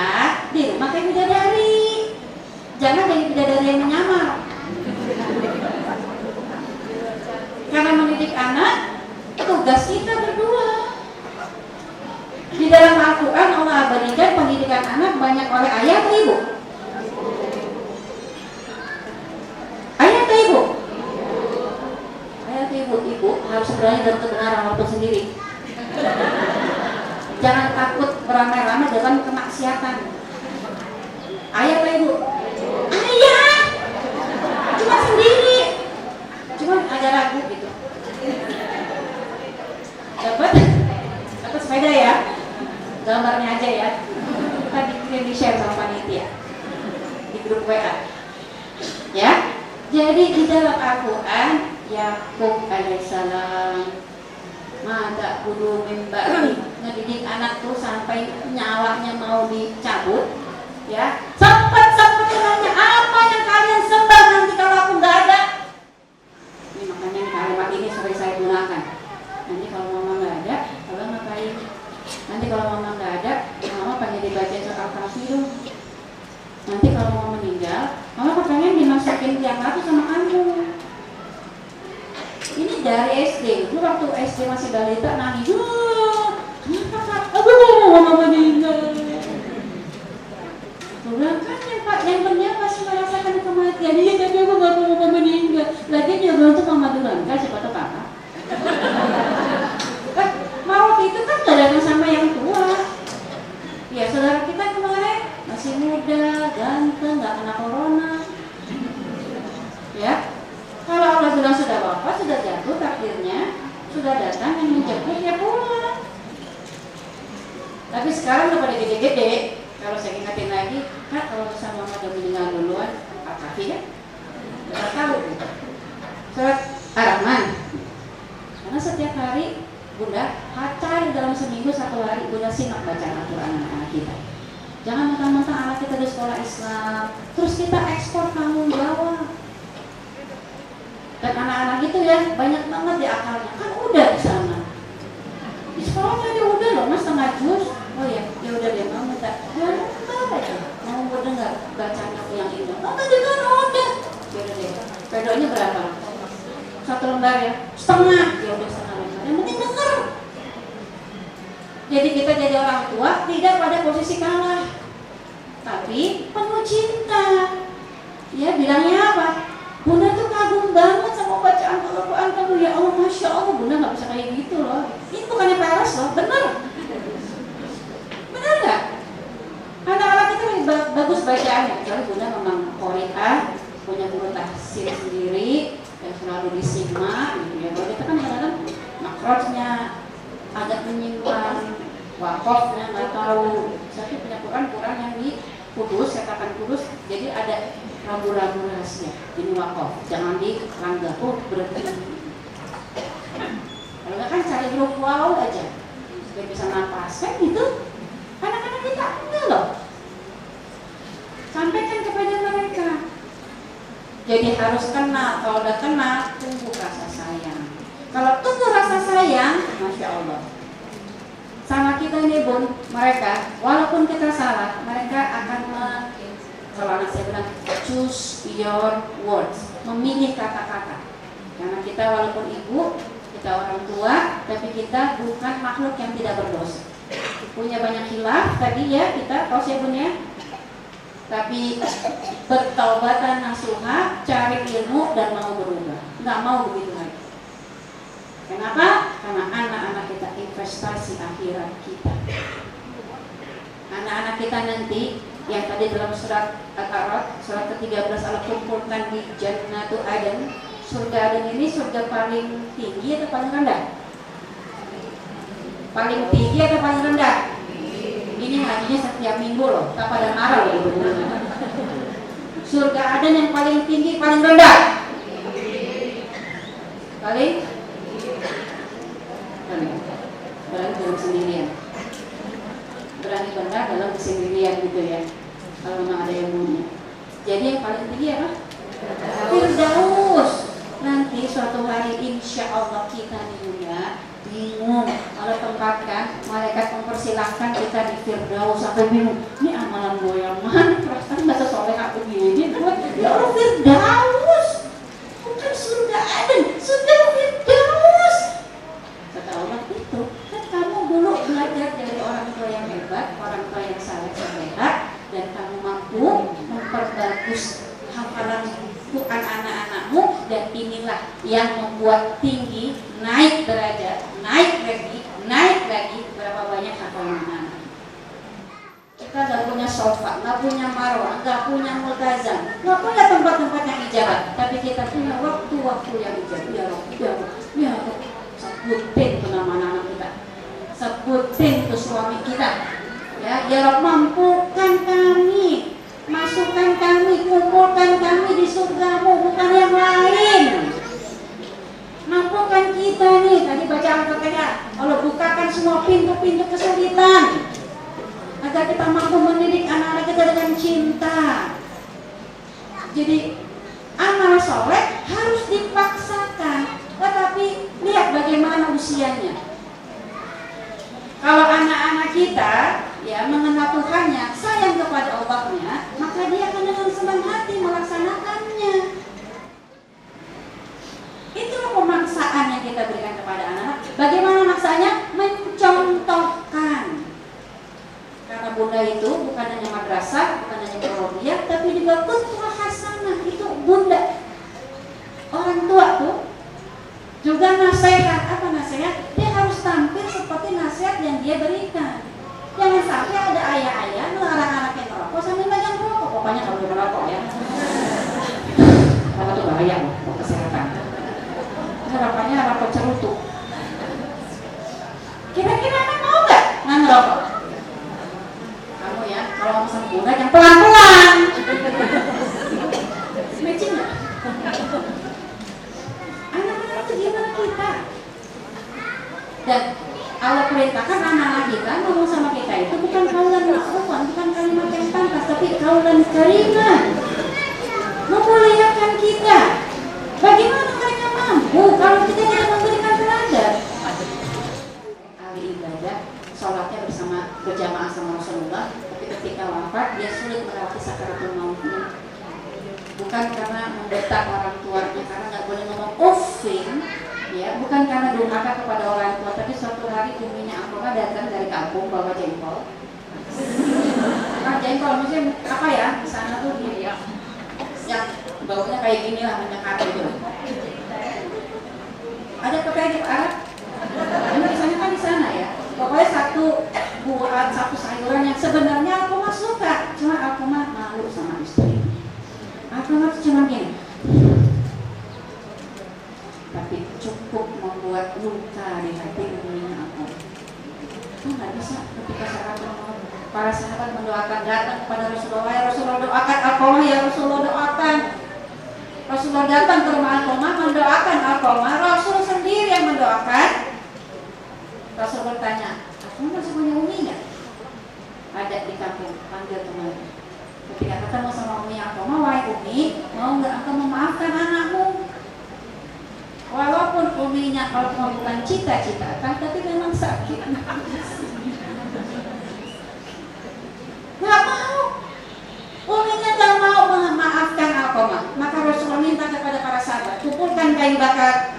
di rumah kayak bidadari. Jangan jadi bidadari yang menyamar. Karena mendidik anak tugas kita berdua. Di dalam Al-Quran Allah abadikan pendidikan anak banyak oleh ayah atau ibu? Ayah atau ibu? Ayah atau ibu? Ibu harus berani dan kebenaran walaupun sendiri. Jangan takut beramai-ramai dalam kemaksiatan. Ayah atau ibu? Ayah, cuma sendiri, cuma agak ragu gitu. Dapat sepeda ya, gambarnya aja ya. Tadi kirim di share sama panitia di grup WA. Ya, jadi di dalam Al-Quran Yakub alaihissalam mada kudu mimbari ngedidik anak tuh sampai nyawanya mau dicabut. Ya, sempat nanya apa yang kalian sembah nanti kalau aku nggak ada. Ini makanya kalimat ini sering saya gunakan. Nanti kalau mama nggak ada, kalau ngapain? Nanti kalau mama nggak ada, mama pengen dibacain surat Al-Kahfi dong. Nanti kalau mama meninggal, mama pengen dimasukin tiang lalu sama kamu. Ini dari SD. Dulu waktu SD masih balita nangis. Kenapa kak? Aku mau mama meninggal. Bilang kan ya pak, yang benar pasti merasakan kematian. Iya tapi aku nggak mau mama meninggal. Lagi dia bilang tuh mama duluan kan siapa tuh kakak. Mau itu kan gak datang sama yang tua. Ya saudara kita kemarin masih muda, ganteng, gak kena corona. Ya, sekarang udah pada gede-gede. Kalau saya ingatin lagi, Kak, kalau sama mama udah meninggal duluan, apa sih ya? Nggak tahu. Surat Ar-Rahman. Karena setiap hari Bunda hatta dalam seminggu 1 hari Bunda simak baca Al-Quran anak-anak kita. Jangan mentang-mentang anak kita di sekolah Islam, terus kita ekspor tanggung jawab. Dan anak-anak itu ya banyak banget di akalnya, kan udah di sana. Di sekolahnya dia udah loh mas setengah juz. Oh ya udah dia mau minta, jangan baca, mau mendengar bacaan aku yang ini. Oh tadi kan udah. Ya udah deh. Pedonya berapa? 1 lembar ya, setengah. Ya udah setengah lembar. Yang penting dengar. Jadi kita jadi orang tua tidak pada posisi kalah, tapi penuh cinta. Ya bilangnya apa? Bunda tuh kagum banget sama bacaan Al-Quran kamu, ya Allah, Masya Allah. Bunda gak bisa kayak gitu loh. Ini bukannya peres loh, bener. Bener gak? Anak-anak kita lebih bagus bacaannya. Kecuali Bunda memang Qori'ah, punya guru tahsir sendiri yang selalu disimak gitu ya. Kalau kita kan kadang-kadang makrojnya agak menyimpang, wakofnya nggak tahu. Tapi punya Quran yang di Kudus, cetakan Kudus, jadi ada rambu-rambu rahasia. Ini wakof, jangan dilanggar. Oh berarti. Kalau nggak kan cari huruf waw aja, supaya bisa nafas kan gitu. Anak-anak kita enggak loh. Sampaikan kepada mereka. Jadi harus kenal. Kalau udah kenal, tumbuh rasa sayang. Kalau tumbuh rasa sayang, Masya Allah. Sama kita ini Bun, mereka walaupun kita salah, mereka akan kalau anak saya bilang choose your words, memilih kata-kata. Karena kita walaupun ibu, kita orang tua, tapi kita bukan makhluk yang tidak berdosa. Punya banyak khilaf tadi ya kita, kalau saya punya. Tapi bertaubatan nasuha, cari ilmu dan mau berubah. Nggak mau begitu lagi. Kenapa? Karena anak-anak kita investasi akhirat kita. Anak-anak kita nanti yang tadi dalam surat Al-A'raf, surat ke-13 Allah kumpulkan di Jannatu Aden. Surga Aden ini surga paling tinggi atau paling rendah? Paling tinggi atau paling rendah? Ini ngajinya setiap minggu loh, tak pada marah loh. Surga Aden yang paling tinggi, paling rendah? Paling? Berani dalam sendirian. Berani benar dalam kesendirian gitu ya. Kalau memang ada ilmunya. Jadi yang paling tinggi apa? Firdaus. Nanti suatu hari insya Allah kita di dunia bingung. Kalau tempatkan malaikat mempersilahkan kita di Firdaus sampai bingung. Ini amalan gue yang mana? Perasaan nggak sesoleh aku gini. Ya Allah Firdaus. Bukan surga Aden, surga Firdaus. Kata Allah itu, kan kamu dulu belajar dari orang tua yang hebat, orang tua yang saleh soleha, dan kamu mampu memperbagus hafalan Quran anak-anakmu, dan inilah yang membuat tinggi, naik derajat, naik lagi berapa banyak hafalan anak. Kita nggak punya sofa, nggak punya marwah, nggak punya multazam, nggak punya tempat-tempat yang ijabah, tapi kita punya waktu-waktu yang ijabah. Ya, sebutin tuh nama anak kita, sebutin tuh suami kita. Ya Rob, mampukan kami, masukkan kami, kumpulkan kami di surgamu, bukan yang lain. Mampukan kita nih, tadi baca Al-Fatihah, Allah bukakan semua pintu-pintu kesulitan, agar kita mampu mendidik anak-anak kita dengan cinta. Jadi amal soleh harus dipaksakan, tetapi lihat bagaimana usianya. Kalau anak-anak kita ya mengenal Tuhannya, sayang kepada Allahnya, maka dia akan dengan senang hati melaksanakannya. Itulah pemaksaan yang kita berikan kepada anak-anak. Bagaimana maksanya? Mencontohkan. Karena Bunda itu bukan hanya madrasah, bukan hanya Muhammadiyah, tapi juga qudwah hasanah. Itu Bunda. Orang tua tuh juga nasihat. Apa nasihat? Dia harus tampil seperti nasihat yang dia berikan. Jangan sampai ada ayah-ayah melarang anaknya merokok sambil megang rokok. Pokoknya kalau dia merokok ya. Rokok itu bahaya loh untuk kesehatan. Harapannya rokok cerutu. Kira-kira anak mau nggak ngerokok? Kalau ngomong sama bunda yang pelan-pelan. Matching nggak? Anak-anak itu gimana kita? Dan Allah perintahkan anak-anak kita ngomong sama kita itu bukan kaulan ma'rufan, bukan kalimat yang pantas, tapi kaulan karimah. Memuliakan kita. Bagaimana mereka mampu kalau kita tidak memberikan teladan? Ahli ibadah, sholatnya berjamaah sama Rasulullah, tapi ketika wafat dia sulit melewati sakaratul mautnya. Bukan karena membentak orang tuanya, karena nggak boleh ngomong uffin, ya, bukan karena durhaka kepada orang tua, tapi suatu hari uminya Alkomah datang dari kampung bawa jengkol. Nah, jengkol maksudnya apa ya? Di sana tuh dia yang baunya kayak gini lah, menyekat gitu. Ada pakai di Arab? Ini misalnya kan di sana ya. Pokoknya satu buah, satu sayuran yang sebenarnya Alkomah suka, cuma Alkomah malu sama istri. Alkomah cuma gini. Tapi cukup membuat luka di hati uminya aku. Itu nggak bisa ketika para sahabat mendoakan, datang kepada Rasulullah, ya Rasulullah doakan Alkomah, ya Rasulullah doakan. Rasulullah datang ke rumah Alkomah mendoakan Alkomah, Rasul sendiri yang mendoakan. Rasul bertanya, Alkomah masih punya umi nggak? Ada di kampung, panggil teman. Ketika ketemu sama umi Alkomah, wahai umi, mau nggak engkau memaafkan anakmu? Walaupun uminya Alkomah bukan cita-citakan, tapi memang sakit. Nggak mau. Uminya nggak mau memaafkan Alkomah. Maka Rasulullah minta kepada para sahabat, kumpulkan kayu bakar.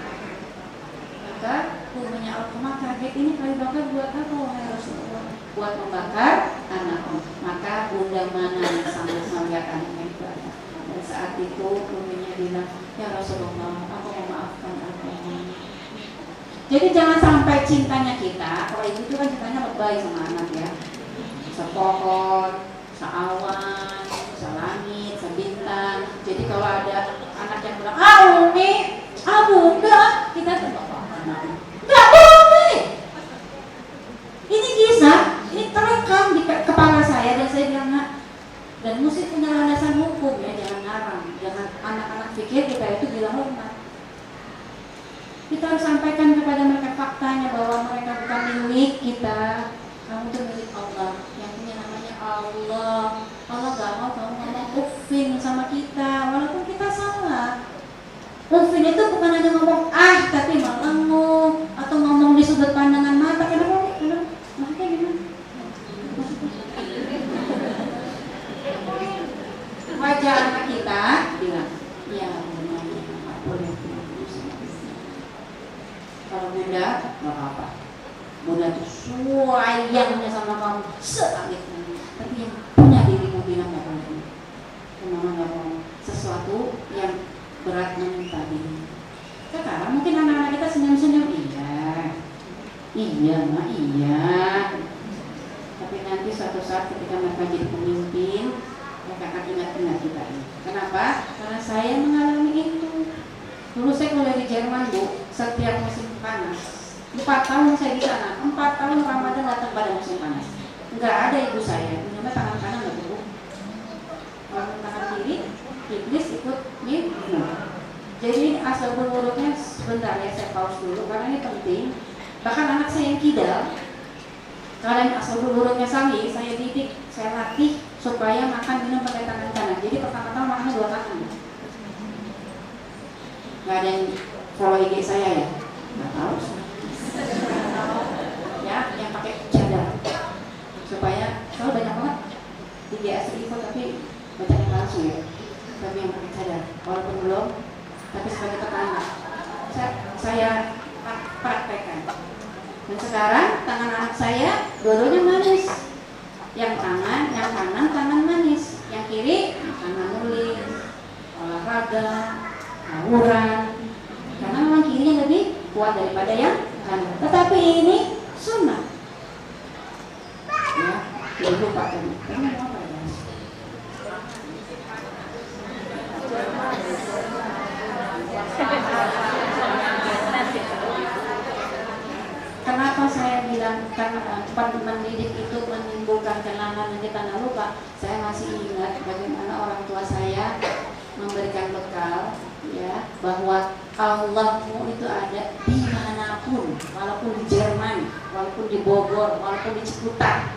Maka uminya Alkomah kaget, ini kayu bakar buat apa wahai Rasulullah? Buat membakar anakku. Maka bunda mana yang sambil melihat anaknya itu ada. Dan saat itu uminya bilang, ya Rasulullah, aku memaafkan Alkomah. Jadi jangan sampai cintanya kita, kalau ibu itu kan cintanya lebay sama anak ya, sepohon, seawan, selangit, sebintang. Jadi kalau ada anak yang bilang, umi, bunda, kita nggak boleh. Ini kisah, ini terekam di kepala saya dan saya bilang, nak, dan mesti punya landasan hukum ya, jangan ngarang, jangan anak-anak pikir kita itu bilang hormat. Kita harus sampaikan kepada mereka faktanya bahwa mereka bukan milik kita. Kamu itu milik Allah, yang punya namanya Allah. Allah gak mau kamu ngomong uffin sama kita, walaupun kita salah. Uffin itu bukan hanya ngomong tapi melenguk atau ngomong di sudut pandangan mata. Kenapa? Maksudnya gimana? Wajah anak kita bilang, ya benar, nggak boleh. Kalau bunda, nggak apa-apa. Bunda tuh sayangnya sama kamu selangitnya. Tapi yang punya dirimu bilang nggak boleh. Mama nggak mau sesuatu yang berat menimpa diri. Sekarang mungkin anak-anak kita senyum-senyum, iya, tapi nanti suatu saat ketika mereka jadi pemimpin, mereka akan ingat-ingat kita ini. Kenapa? Karena saya mengalami itu. Dulu saya kuliah di Jerman, Bu, setiap musim panas. 4 tahun saya di sana, 4 tahun Ramadan datang pada musim panas. Enggak ada ibu saya, punya tangan kanan nggak Bu. Kalau tangan kiri, iblis ikut minum. Jadi asal berurutnya sebentar ya, saya pause dulu karena ini penting. Bahkan anak saya yang kidal, kalau yang asal berurutnya sami, saya didik, saya latih supaya makan minum pakai tangan kanan. Jadi pertama-tama makannya 2 tangan. Nggak ada yang follow IG saya ya? Nggak tahu. Ya, yang pakai cadar supaya kalau banyak banget di GS info tapi bacanya langsung ya. Tapi yang pakai cadar, walaupun belum, tapi sebagai tetangga saya praktekkan. Dan sekarang tangan anak saya dua-duanya manis. Yang kanan tangan manis, yang kiri tangan nulis, olahraga, tawuran. Karena memang kirinya lebih kuat daripada yang kanan. Tetapi ini sunnah. Ya, tidak lupa tadi. Kamu mau apa ya? Kenapa saya bilang karena mendidik itu menimbulkan kenangan yang kita nggak lupa. Saya masih ingat bagaimana orang tua saya memberikan bekal, ya, bahwa Allahmu itu ada dimanapun, walaupun di Jerman, walaupun di Bogor, walaupun di Ciputat.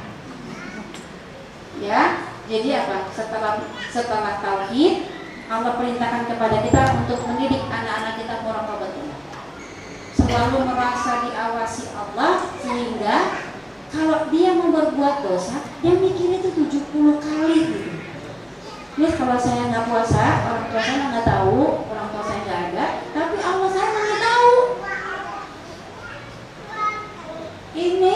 Ya, jadi apa? Setelah tauhid, Allah perintahkan kepada kita untuk mendidik anak-anak kita muraqabatullah. Selalu merasa diawasi Allah, sehingga kalau dia mau berbuat dosa, dia mikir itu 70 kali gitu. Ini kalau saya nggak puasa, orang tua saya nggak tahu, orang tua saya nggak ada, tapi Allah saya nggak tahu. Ini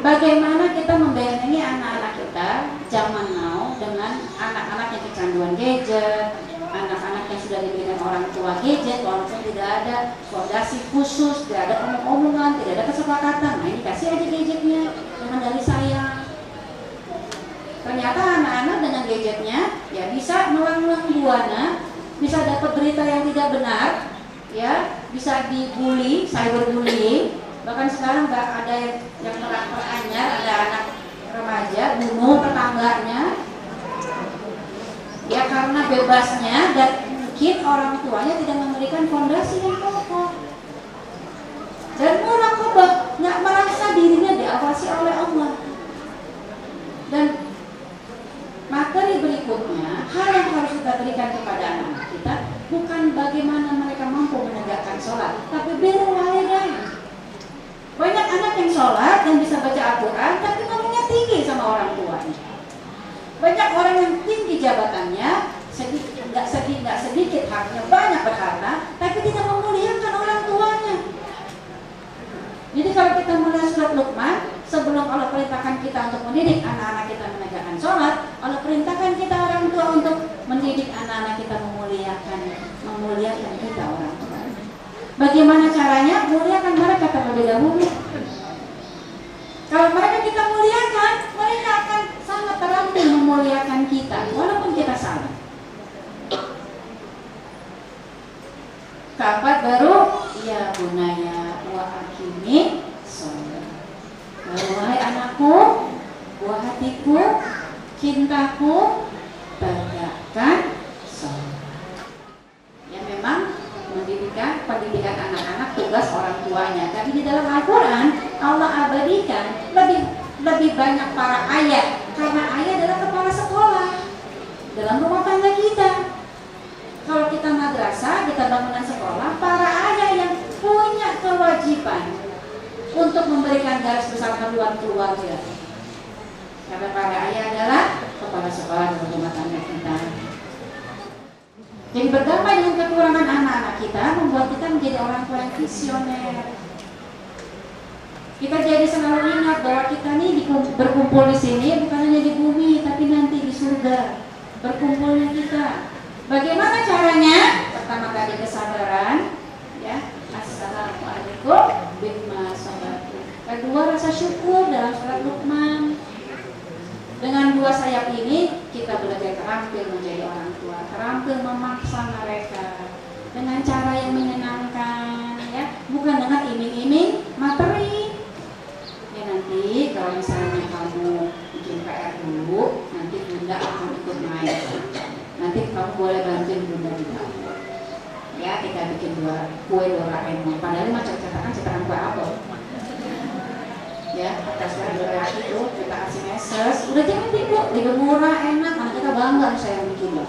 bagaimana kita membentengi anak-anak kita zaman now dengan anak-anak yang kecanduan gadget, anak-anak yang sudah diberikan orang tua gadget, walaupun tidak ada fondasi khusus, tidak ada omong-omongan, tidak ada kesepakatan. Nah, ini kasih aja gadgetnya dengan dari sayang. Ternyata anak-anak dengan gadgetnya ya bisa melang-lang buana, bisa dapat berita yang tidak benar, ya, bisa dibully, cyberbullying. Bahkan sekarang ada yang teranyar, ada anak remaja bunuh tetangganya, ya karena bebasnya dan mungkin orang tuanya tidak memberikan fondasi yang kokoh. Dan muraqabah, nggak merasa dirinya diawasi oleh Allah. Dan materi berikutnya, hal yang harus kita berikan kepada anak kita bukan bagaimana mereka mampu menegakkan sholat, tapi birrul walidain. Banyak anak yang sholat dan bisa baca Al-Quran, tapi ngomongnya tinggi sama orang tuanya. Banyak orang yang tinggi jabatannya, nggak sedikit haknya, banyak berharta, tapi tidak memuliakan orang tuanya. Jadi kalau kita melihat surat Luqman, sebelum Allah perintahkan kita untuk mendidik anak-anak kita menegakkan sholat, Allah perintahkan kita orang tua untuk mendidik anak-anak kita memuliakan kita orang tua. Bagaimana caranya? Muliakan mereka terlebih dahulu. Kalau mereka kita muliakan, mereka akan sangat terampil memuliakan kita, walaupun kita salah. Keempat baru, ya bunaya wa akimi sholat. Wahai anakku, buah hatiku, cintaku, tegakkan sholat. Ya memang pendidikan anak-anak tugas orang tuanya. Tapi di dalam Al-Quran Allah abadikan lebih banyak para ayah, karena ayah adalah kepala sekolah dalam rumah tangga kita. Kalau kita madrasah, kita bangunan sekolah, para ayah yang punya kewajiban untuk memberikan garis besar haluan keluarga. Karena para ayah adalah kepala sekolah dalam rumah tangga kita. Jadi berdamai dengan kekurangan anak-anak kita membuat kita menjadi orang tua yang visioner. Kita jadi selalu ingat bahwa kita nih berkumpul di sini bukan hanya di bumi, tapi nanti di surga berkumpulnya kita. Bagaimana caranya? Pertama tadi kesabaran, ya. Assalamualaikum bima sabartu. Kedua rasa syukur dalam surat Luqman. Dengan dua sayap ini kita belajar terampil menjadi orang tua, terampil memaksa mereka dengan cara yang menyenangkan, ya, bukan dengan iming-iming materi. Ya nanti kalau misalnya kamu bikin PR dulu, nanti bunda akan ikut main. Nanti kamu boleh bantuin bunda di dapur. Ya, kita bikin kue Doraemon. Padahal macam cetakan kue apel. Ya, atas gara-gara itu kita kasih meses, udah jangan tidur murah, enak, anak kita bangga saya bikin loh.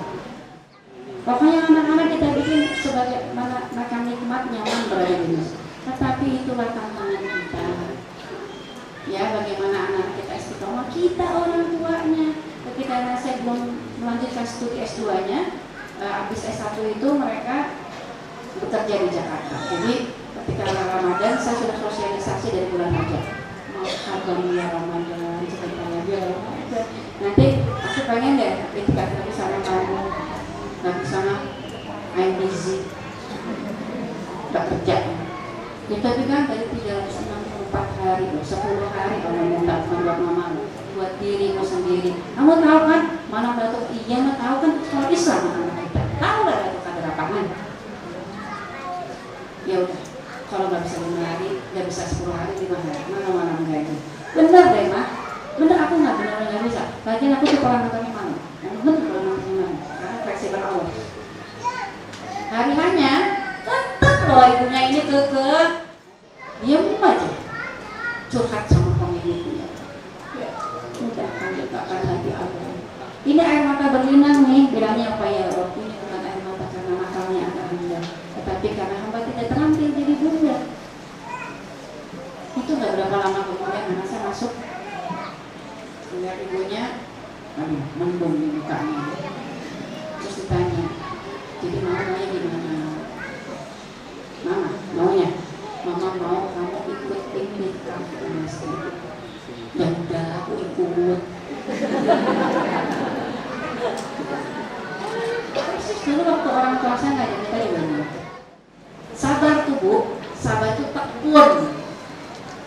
Pokoknya anak-anak kita bikin sebagai makan nikmat, nyaman berada di rumah. Tetapi itulah tantangan kita. Ya, bagaimana anak kita istiqomah, kita orang tuanya. Ketika anak saya belum melanjutkan studi S2-nya, habis S1 itu mereka bekerja di Jakarta. Jadi ketika Ramadan saya sudah sosialisasi dari bulan Rajab. Alhamdulillah Ramadan, ceritanya dia Ramadan. Nanti aku pengen deh ketika kita bersama kamu, nggak bisa I'm busy, nggak kerja. Kita kan dari 364 hari, 10 hari kalau minta buat mama, buat dirimu sendiri. Kamu tahu kan, mana Datuk Iya mah tahu kan kalau Islam anak kita. Tahu lah Datuk ada lapangan. Ya udah. Kalau nggak bisa 5 hari, nggak bisa 10 hari, 5 hari, mana enggak itu. Benar deh, Mak. Benar, aku nggak benar Lagian aku tuh orang nontonnya mana? Yang betul orang nontonnya mana? Karena fleksibel Allah. Hari hanya tetap loh ibunya ini kekeh, diam aja, curhat sama komedinya. Udah kan letakkan hati Allah. Ini air mata berlinang nih, bilangnya apa ya Rob? Ini bukan air mata karena makalnya anak hamba, tetapi karena hamba tidak terampil jadi bunda. Itu nggak berapa lama kemudian anak saya masuk, melihat ibunya, aduh, mendung di mukanya. Terus ditanya, jadi maunya gimana? Mama, maunya? Mama mau kamu ikut ini kampus. Ya udah, aku ikut. Persis dulu waktu orang tua saya nggak jadi tadi benar. Sabar tuh Bu, sabar itu tekun,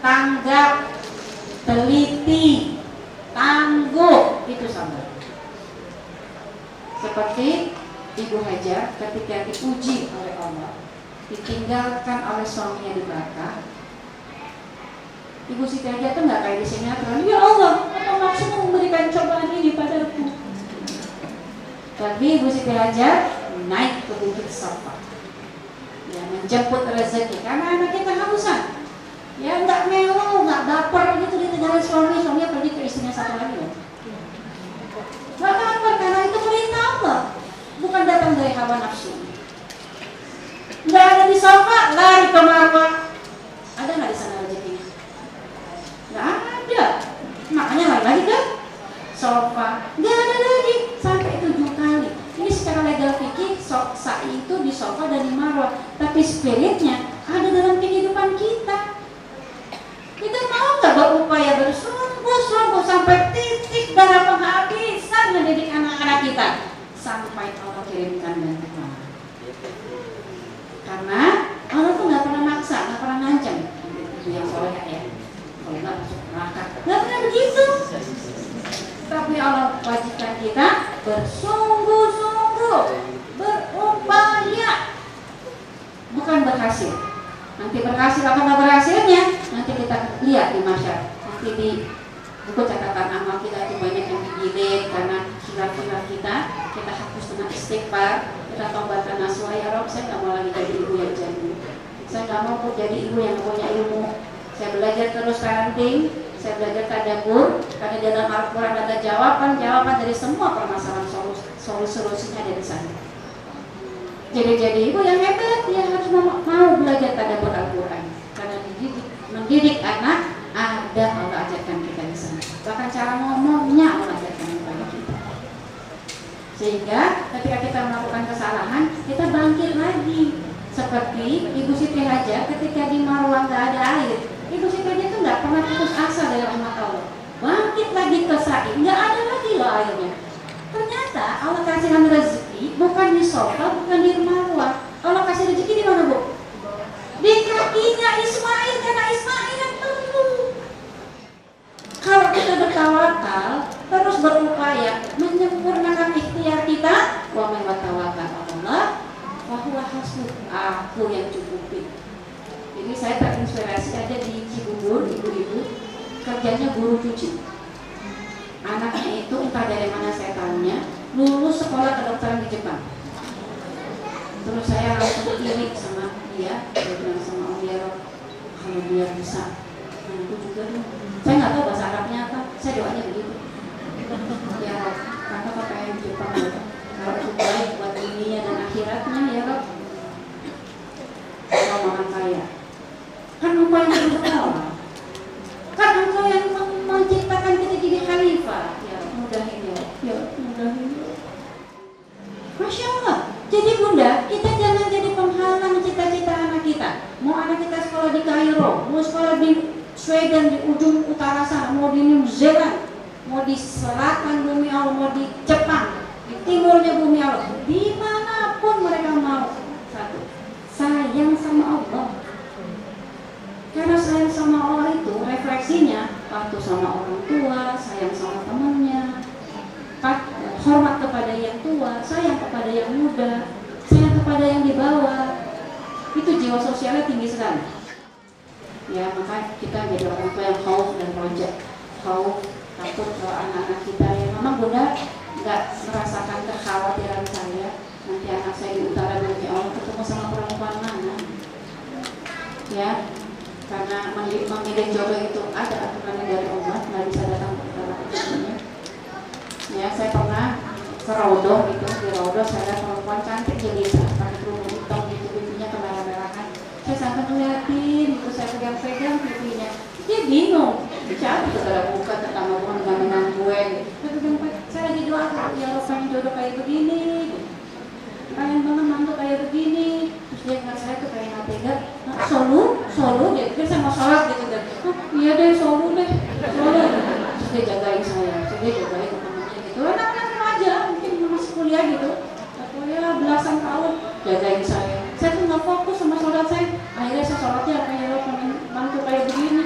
tanggap, teliti, tangguh, itu sabar. Seperti Ibu Hajar ketika diuji oleh Allah, ditinggalkan oleh suaminya di belakang. Ibu Siti Hajar itu nggak kayak di sinetron, ya Allah, apa maksudmu memberikan cobaan ini padaku? Tapi Ibu Siti Hajar naik ke bukit Safa, ya, menjemput rezeki karena anak kita hausan. Ya nggak melo, nggak baper gitu ditinggalin suaminya pergi ke istrinya satu lagi loh. Nggak baper karena itu perintah Allah, bukan datang dari hawa nafsu. Nggak ada di Safa, lari ke Marwah. Ada nggak di sana rezekinya? Nggak ada. Makanya lagi ke Safa, nggak ada lagi sampai 7 kali. Ini secara legal fikih sa'i itu di Safa dan di Marwah, tapi spiritnya ada dalam kehidupan kita. Kita mau nggak berupaya bersungguh-sungguh sampai titik darah penghabisan mendidik anak-anak kita sampai Allah kirimkan bantuan. Karena Allah tuh nggak pernah maksa, nggak pernah ngancam. Itu yang soleh ya. Kalau nggak masuk neraka, nggak pernah begitu. Tapi Allah wajibkan kita bersungguh-sungguh, berupaya, bukan berhasil. Nanti berhasil apa nggak berhasilnya, nanti kita lihat di masyarakat. Nanti di buku catatan amal kita itu banyak yang digilid karena khilaf-khilaf kita hapus dengan istighfar, kita taubatan nasuha, ya Rob, saya nggak mau lagi jadi ibu yang jadul. Saya nggak mau jadi ibu yang punya ilmu. Saya belajar terus parenting, saya belajar tadabbur, karena di dalam Al-Quran ada jawaban dari semua permasalahan, solusinya ada di sana. Jadi ibu yang hebat, dia harus mau belajar tadabbur Al-Quran, karena mendidik anak ada Allah ajarkan kita di sana. Bahkan cara ngomongnya Allah ajarkan kepada kita. Sehingga ketika kita melakukan kesalahan, kita bangkit lagi. Seperti Ibu Siti Hajar ketika di Marwah nggak ada air, Ibu Siti Hajar itu nggak pernah putus asa dari rahmat Allah. Bangkit lagi ke sa'i, nggak ada lagi loh airnya. Ternyata Allah kasihkan rezeki bukan di Safa, bukan di Marwah. Allah kasih rezeki di mana Bu? Di kakinya Ismail, karena Ismail yang perlu. Kalau kita bertawakal, terus berupaya menyempurnakan ikhtiar kita, wa man tawakal Allah, wa huwa hasbuh, aku yang cukupin. Jadi saya terinspirasi ada di Cibubur, ibu-ibu kerjanya guru cuci. Anaknya itu entah dari mana saya tahunya, lulus sekolah kedokteran di Jepang. Terus saya langsung iri sama dia, saya bilang sama Om Yero, kalau dia bisa, aku juga dong. Saya nggak tahu bahasa Arabnya apa, saya doanya begitu. Ya Rob, kakak pengen di Jepang ya. Kalau itu baik buat dunia dan akhiratnya ya Rob. Kalau mama kaya, kan engkau yang berdoa, kan engkau yang menciptakan kita jadi khalifah. Ya mudahin ya, mudahin. Masya Allah. Jadi Bunda, kita jangan jadi penghalang cita-cita anak kita. Mau anak kita sekolah di Kairo, mau sekolah di Sweden di ujung utara sana, mau di New Zealand, mau di selatan bumi Allah, mau di Jepang, di timurnya bumi Allah, dimanapun mereka mau. Satu, sayang sama Allah. Karena sayang sama Allah itu refleksinya waktu sama orang tua, sayang sama temannya, hormat kepada yang tua, sayang kepada yang muda, sayang kepada yang di bawah. Itu jiwa sosialnya tinggi sekali. Ya, maka kita jadi orang tua yang khauf dan roja, khauf, takut kalau anak-anak kita yang nggak merasakan kekhawatiran saya nanti anak saya di utara nanti Allah ketemu sama perempuan mana, ya, karena memilih jodoh itu ada aturannya dari Allah, nggak bisa datang ke ya. Saya pernah ke Raudoh gitu, di Raudoh saya lihat perempuan cantik jelita pakai kerudung hitam gitu, pipinya kemerah-merahan. Saya sampai ngeliatin itu, saya pegang-pegang pipinya, dia bingung, siapa itu kalau buka tetangga bukan dengan gue gitu. Saya lagi doa, ya Allah pengen jodoh kayak begini, pengen banget mantu kayak begini. Terus dia ngeliat saya tuh kayak nggak tega, solo dia pikir saya mau sholat gitu kan. Iya deh solo. Terus dia jagain saya, terus dia jagain temennya gitu, anak-anak remaja mungkin masih kuliah gitu, kuliah belasan tahun, jagain saya. Saya tuh nggak fokus sama sholat saya. Akhirnya saya sholatnya kayak pengen mantu kayak begini.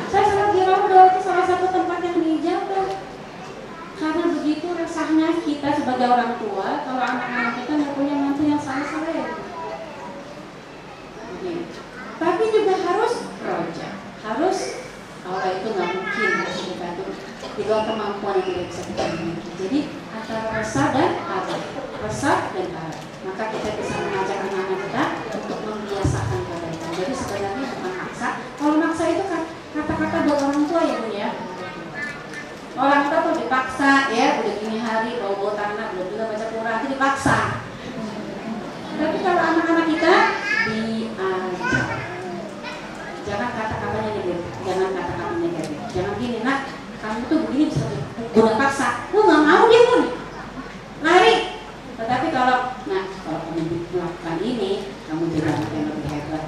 Saya sholat di Raudoh, itu salah satu tempat yang dijaga. Karena begitu resahnya kita sebagai orang tua kalau anak-anak kita nggak punya mantu yang saleh. Tapi juga harus roja, harus Allah itu nggak mungkin kita tuh di luar kemampuan yang tidak bisa kita miliki. Jadi antara resah dan harap, maka kita bisa mengajak anak-anak kita untuk membiasakan kebaikan. Jadi sebenarnya bukan maksa. Kalau maksa itu kan kata-kata buat orang tua ya Bu ya. Orang tua tuh dipaksa ya, udah gini hari bawa tanah, belum juga baca Quran, itu dipaksa. Tapi kalau anak-anak kita diajak, jangan kata-katanya negatif, jangan gini nak, kamu tuh begini bisa guna paksa, lu nggak mau dia pun lari. Tetapi kalau kamu melakukan ini, kamu jadi anak yang lebih hebat,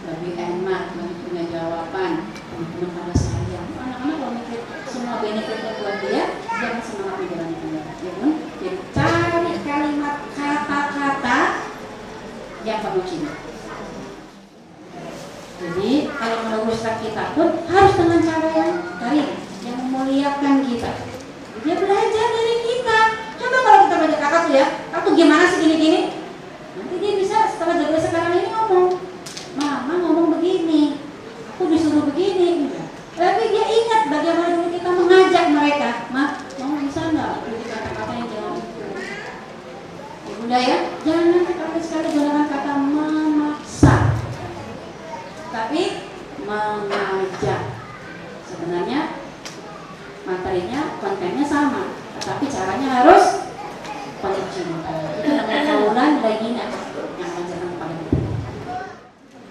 lebih enak, lebih punya jawaban, teman-teman pada sayang. Anak-anak kalau mikir semua benefitnya buat dia, jangan semangat menjalankan ya pun. Jadi cari kalimat kata-kata yang kamu cinta. Jadi kalau meluruskan kita pun harus dengan cara yang baik, yang memuliakan kita. Dia belajar dari kita. Coba kalau kita belajar kakak tuh ya, aku gimana sih gini-gini? Nanti dia bisa setelah jadi sekarang ini ngomong, mama ngomong begini, aku disuruh begini. Tapi dia ingat bagaimana dulu kita mengajak mereka, ma, mau bisa nggak? Jadi kata-kata yang jangan itu. Ya bunda ya, jangan sekali gunakan kata memaksa, tapi mengajak. Sebenarnya materinya, kontennya sama, tetapi caranya harus penuh cinta. Itu namanya kaulan lagina yang ajarkan kepada kita.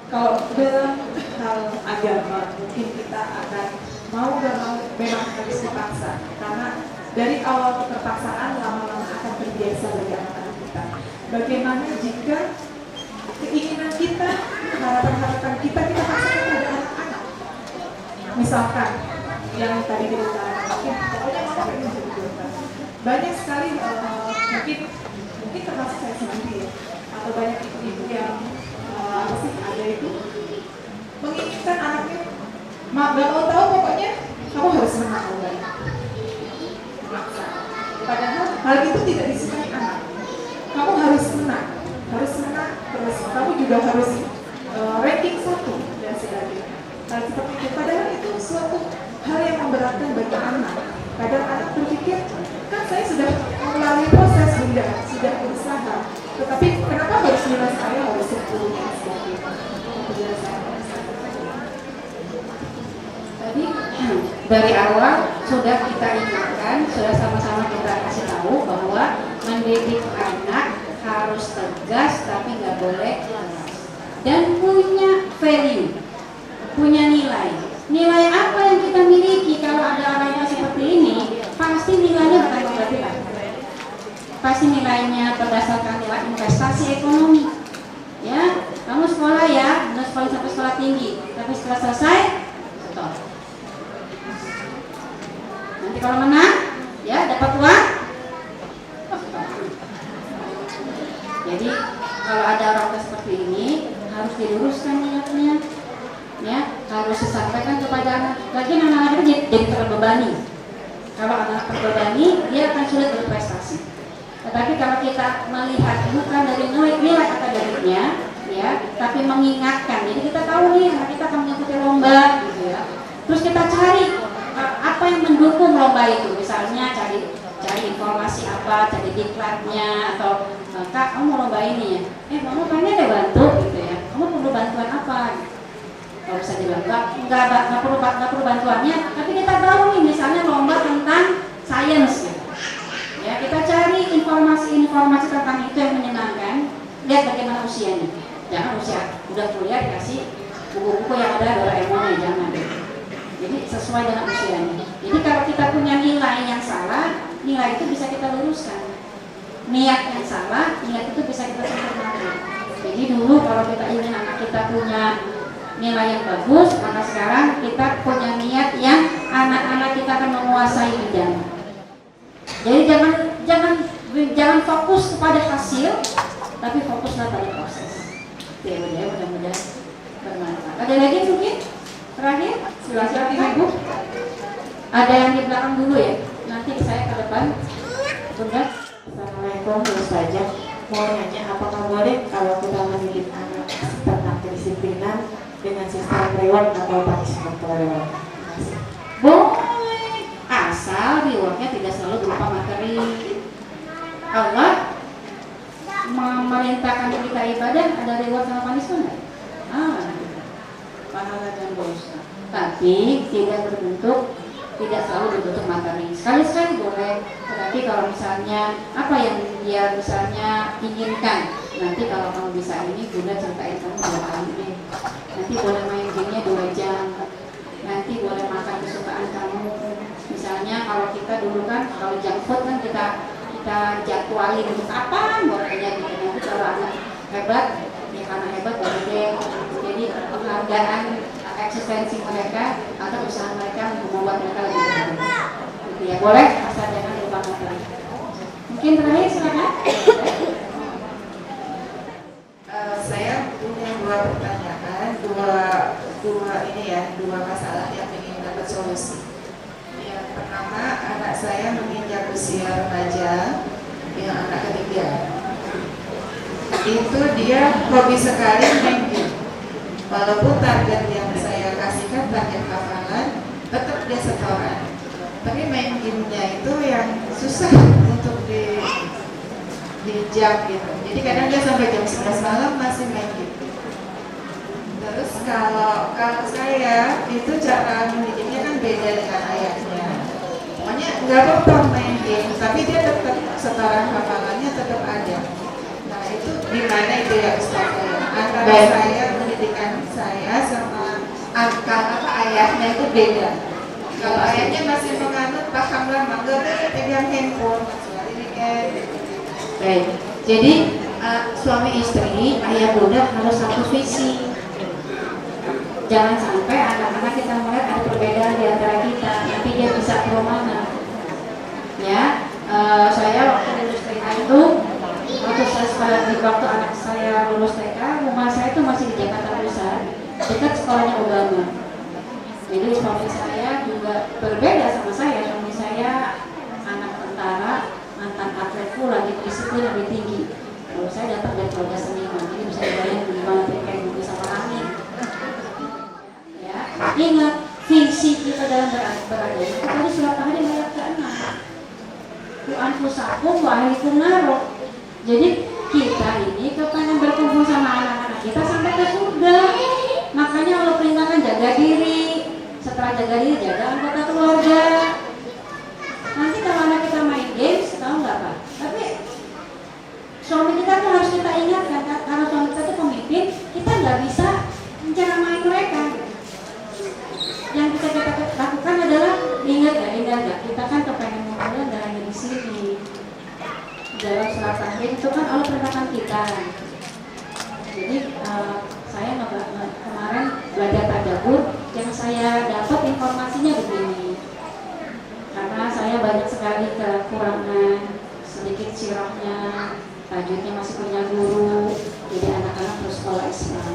Kalau dalam hal agama mungkin kita akan mau gak mau memang harus dipaksa, karena dari awal keterpaksaan lama-lama akan terbiasa bagi anak-anak kita. Bagaimana jika keinginan kita, harapan-harapan kita paksakan pada anak-anak? Misalkan yang tadi diutarakan, pokoknya mama pengen jadi dokter. Banyak sekali mungkin termasuk saya sendiri ya, atau banyak ibu-ibu yang ada itu menginginkan anaknya, mak gak mau tahu pokoknya kamu harus menang baik. Padahal hal itu tidak disukai anak. Kamu harus menang, terus kamu juga harus ranking 1 dan sebagainya. Hal seperti itu, padahal itu suatu hal yang memberatkan bagi anak. Kadang anak berpikir, kan saya sudah melalui proses bunda, sudah berusaha, tetapi kenapa harus nilai saya harus 10 dan sebagainya. Tadi dari awal sudah kita ingatkan, sudah sama-sama kita kasih tahu bahwa mendidik anak harus tegas tapi nggak boleh keras dan punya value, punya nilai. Nilai apa yang kita miliki? Kalau ada orang yang seperti ini, pasti nilainya bukan matematika. Pasti nilainya berdasarkan nilai investasi ekonomi. Ya, kamu sekolah ya, sekolah sampai sekolah tinggi, tapi setelah selesai, stop. Nanti kalau menang, ya dapat uang. Jadi kalau ada orang seperti ini harus diluruskan niatnya, ya harus disampaikan kepada anak. Lagi anak-anak itu jadi terbebani. Kalau anak terbebani, dia akan sulit berprestasi. Tetapi kalau kita melihat bukan dari nilai akademiknya, ya, tapi mengingatkan. Jadi kita tahu nih anak kita akan mengikuti lomba, gitu ya. Terus kita cari apa yang mendukung lomba itu, misalnya cari informasi apa, cari diklatnya, atau Kak, kamu mau lomba ini ya? Mama pengen deh bantu gitu ya. Kamu perlu bantuan apa? Kalau bisa dibilang nggak perlu bantuannya, tapi kita tahu nih misalnya lomba tentang sains gitu. Ya, kita cari informasi tentang itu yang menyenangkan. Lihat bagaimana usianya. Jangan usia udah kuliah dikasih buku-buku yang ada Doraemon, jangan. Jadi sesuai dengan usianya. Jadi kalau kita punya nilai yang salah, nilai itu bisa kita luruskan. Niat yang salah, niat itu bisa kita sempurnakan. Jadi dulu kalau kita ingin anak kita punya nilai yang bagus, maka sekarang kita punya niat yang anak-anak kita akan menguasai bidang. Jadi jangan fokus kepada hasil, tapi fokuslah pada proses. Ya, mudah-mudahan bermanfaat. Ada lagi mungkin? Terakhir, silakan Ibu. Ada yang di belakang dulu ya. Nanti saya ke depan. Bunda. Assalamualaikum, Bu Ustazah. Mau nanya, apakah boleh kalau kita mendidik anak tentang kedisiplinan dengan sistem reward atau punishment reward? Boleh, asal rewardnya tidak selalu berupa materi. Allah memerintahkan kita ibadah, ada reward sama punishment nggak? Pahala dan dosa. Tapi tidak selalu berbentuk materi. Sekali-sekali boleh, tetapi kalau misalnya apa yang dia misalnya inginkan, nanti kalau kamu bisa ini, Bunda ceritain kamu 2 kali deh. Nanti boleh main gamenya 2 jam. Nanti boleh makan kesukaan kamu. Misalnya kalau kita dulu kan, kalau junk food kan kita jadwalin untuk kapan bolehnya gitu. Nanti kalau anak hebat, ya karena hebat boleh deh. Jadi penghargaan eksistensi mereka atau usaha mereka untuk membuat mereka lebih baik. Gitu ya, boleh asal jangan lupa materi. Mungkin terakhir silakan. Saya punya 2 pertanyaan, dua masalah yang ingin dapat solusi. Yang pertama, anak saya menginjak usia remaja, yang anak ketiga. Itu dia hobi sekali main game. Walaupun target yang saya kasihkan target hafalan, tetap dia setoran. Tapi main gamenya itu yang susah untuk di jam gitu. Jadi kadang dia sampai jam 11 malam masih main game. Terus kalau saya itu cara mendidiknya kan beda dengan ayahnya. Pokoknya nggak apa-apa main game, tapi dia tetap setoran hafalannya tetap ada. Nah itu gimana itu ya Ustaz? Antara saya pendidikan saya sama ayahnya itu beda. Kalau ayahnya masih menganut pahamlah mangga pegang handphone kecuali kan. Baik. Jadi suami istri, ayah bunda harus satu visi. Jangan sampai anak-anak kita melihat ada perbedaan di antara kita, nanti dia bisa ke mana. Ya, saya waktu lulus TK itu, waktu anak saya lulus TK, rumah saya itu masih di Jakarta Pusat, dekat sekolahnya Obama. Jadi suami saya juga berbeda sama saya. Suami saya anak tentara, mantan atlet pula, lagi disiplin lebih tinggi. Kalau saya datang dari keluarga seniman, jadi bisa dibayangkan gimana TK yang bisa memahami. Ya, ingat visi kita dalam berada. Kita harus surat ahli ayat ke-6. Anfusakum wa ahlikum naro. Jadi kita ini kepengen berkumpul sama anak-anak kita sampai ke surga. Makanya Allah perintahkan jaga diri. Setelah jaga diri, jaga anggota keluarga. Nanti kalau anak kita main games, tahu nggak Pak? Tapi suami kita tuh harus kita ingatkan, karena suami kita tuh pemimpin, kita nggak bisa menceramain mereka. Yang kita lakukan adalah ingat nggak, kita kan kepengen ngumpulin dan hanya di sini. Dalam surat Tahrim itu kan Allah perintahkan kita. Jadi saya kemarin belajar tadabbur, yang saya dapat informasinya begini. Karena saya banyak sekali kekurangan, sedikit sirahnya, tajwidnya masih punya guru, jadi anak-anak terus sekolah Islam.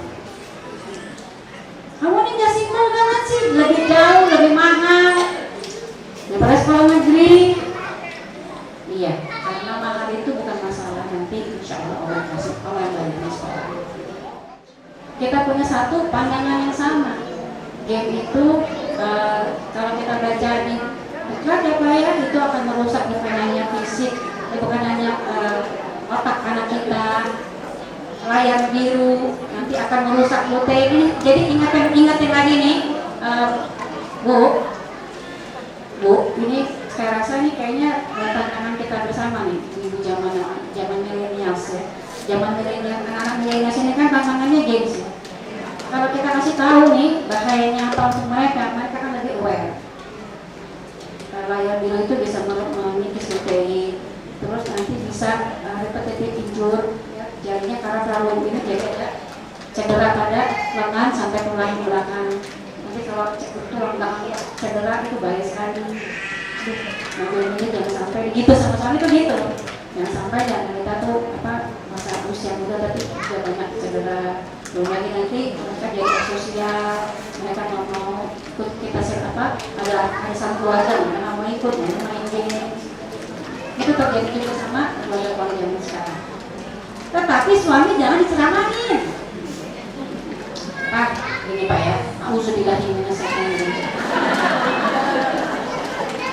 Kamu ini gak simpel banget sih, lebih jauh, lebih mahal daripada sekolah negeri. Iya, karena mahal itu bukan masalah, nanti insya Allah kasih Allah yang bayar di sekolah. Kita punya satu pandangan yang sama. Game itu kalau kita baca di iklan ya Pak ya, itu akan merusak bukan hanya fisik, bukan hanya otak anak kita. Layar biru nanti akan merusak protein. Jadi ingatin lagi nih, Bu, ini saya rasa nih kayaknya tantangan kita bersama nih di zaman milenials ya. Zaman milenial, anak-anak milenials ini kan tantangannya games ya. Kalau kita kasih tahu nih bahayanya apa untuk mereka kan lebih aware. Layar biru itu bisa mengikis protein, terus nanti bisa repetitive injury, ya, jadinya karena terlalu ini jadi ada cedera pada lengan sampai tulang belakang. Nanti kalau tulang belakang cedera itu bahaya sekali. Mobil ini jangan sampai gitu, sama-sama itu gitu. Jangan sampai jangan kita tuh masa usia muda tapi sudah banyak cedera. Belum lagi nanti mereka jadi sosial, mereka mau ikut kita ada arisan keluarga, mereka mau ikut main game. Itu terjadi juga sama keluarga zaman sekarang. Tetapi suami jangan diceramahin. Pak, ini Pak ya, auzubillahi minasyaitonir rajim.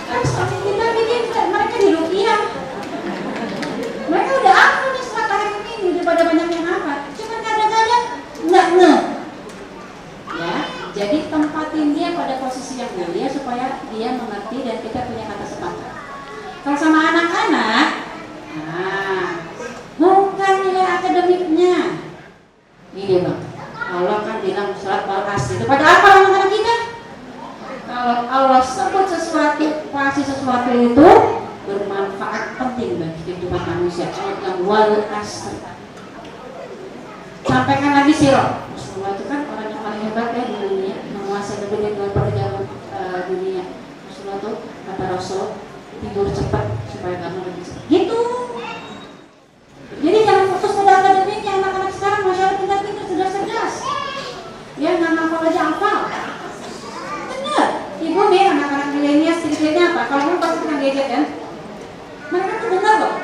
Kan suami kita bikin mereka di rupiah. Mereka udah aku nih setelah hari ini daripada banyak yang apa. Cuma kadang-kadang nggak ya, jadi tempatin dia pada posisi yang mulia supaya dia mengerti dan kita punya kata sepakat. Kalau sama anak-anak, bukan nilai akademiknya. Ini Bang, Allah kan bilang surat Al-Asr itu pada apa anak-anak kita? Kalau Allah sebut sesuatu, pasti sesuatu itu bermanfaat penting bagi kehidupan manusia. Allah bilang wal asr. Sampaikan lagi sirah. Rasulullah itu kan orang yang paling hebat ya di dunia, menguasai lebih dari 2 perjalanan dunia. Rasulullah itu kata Rasul tidur cepat supaya kamu lebih cepat. Gitu. Jadi jangan fokus pada akademiknya. Anak-anak sekarang masya Allah pintar-pintar, cerdas-cerdas. Ya nggak hafal aja hafal. Bener. Ibu nih anak-anak milenial sedikitnya apa? Kalau kamu pasti pernah gadget kan? Mereka tuh benar loh.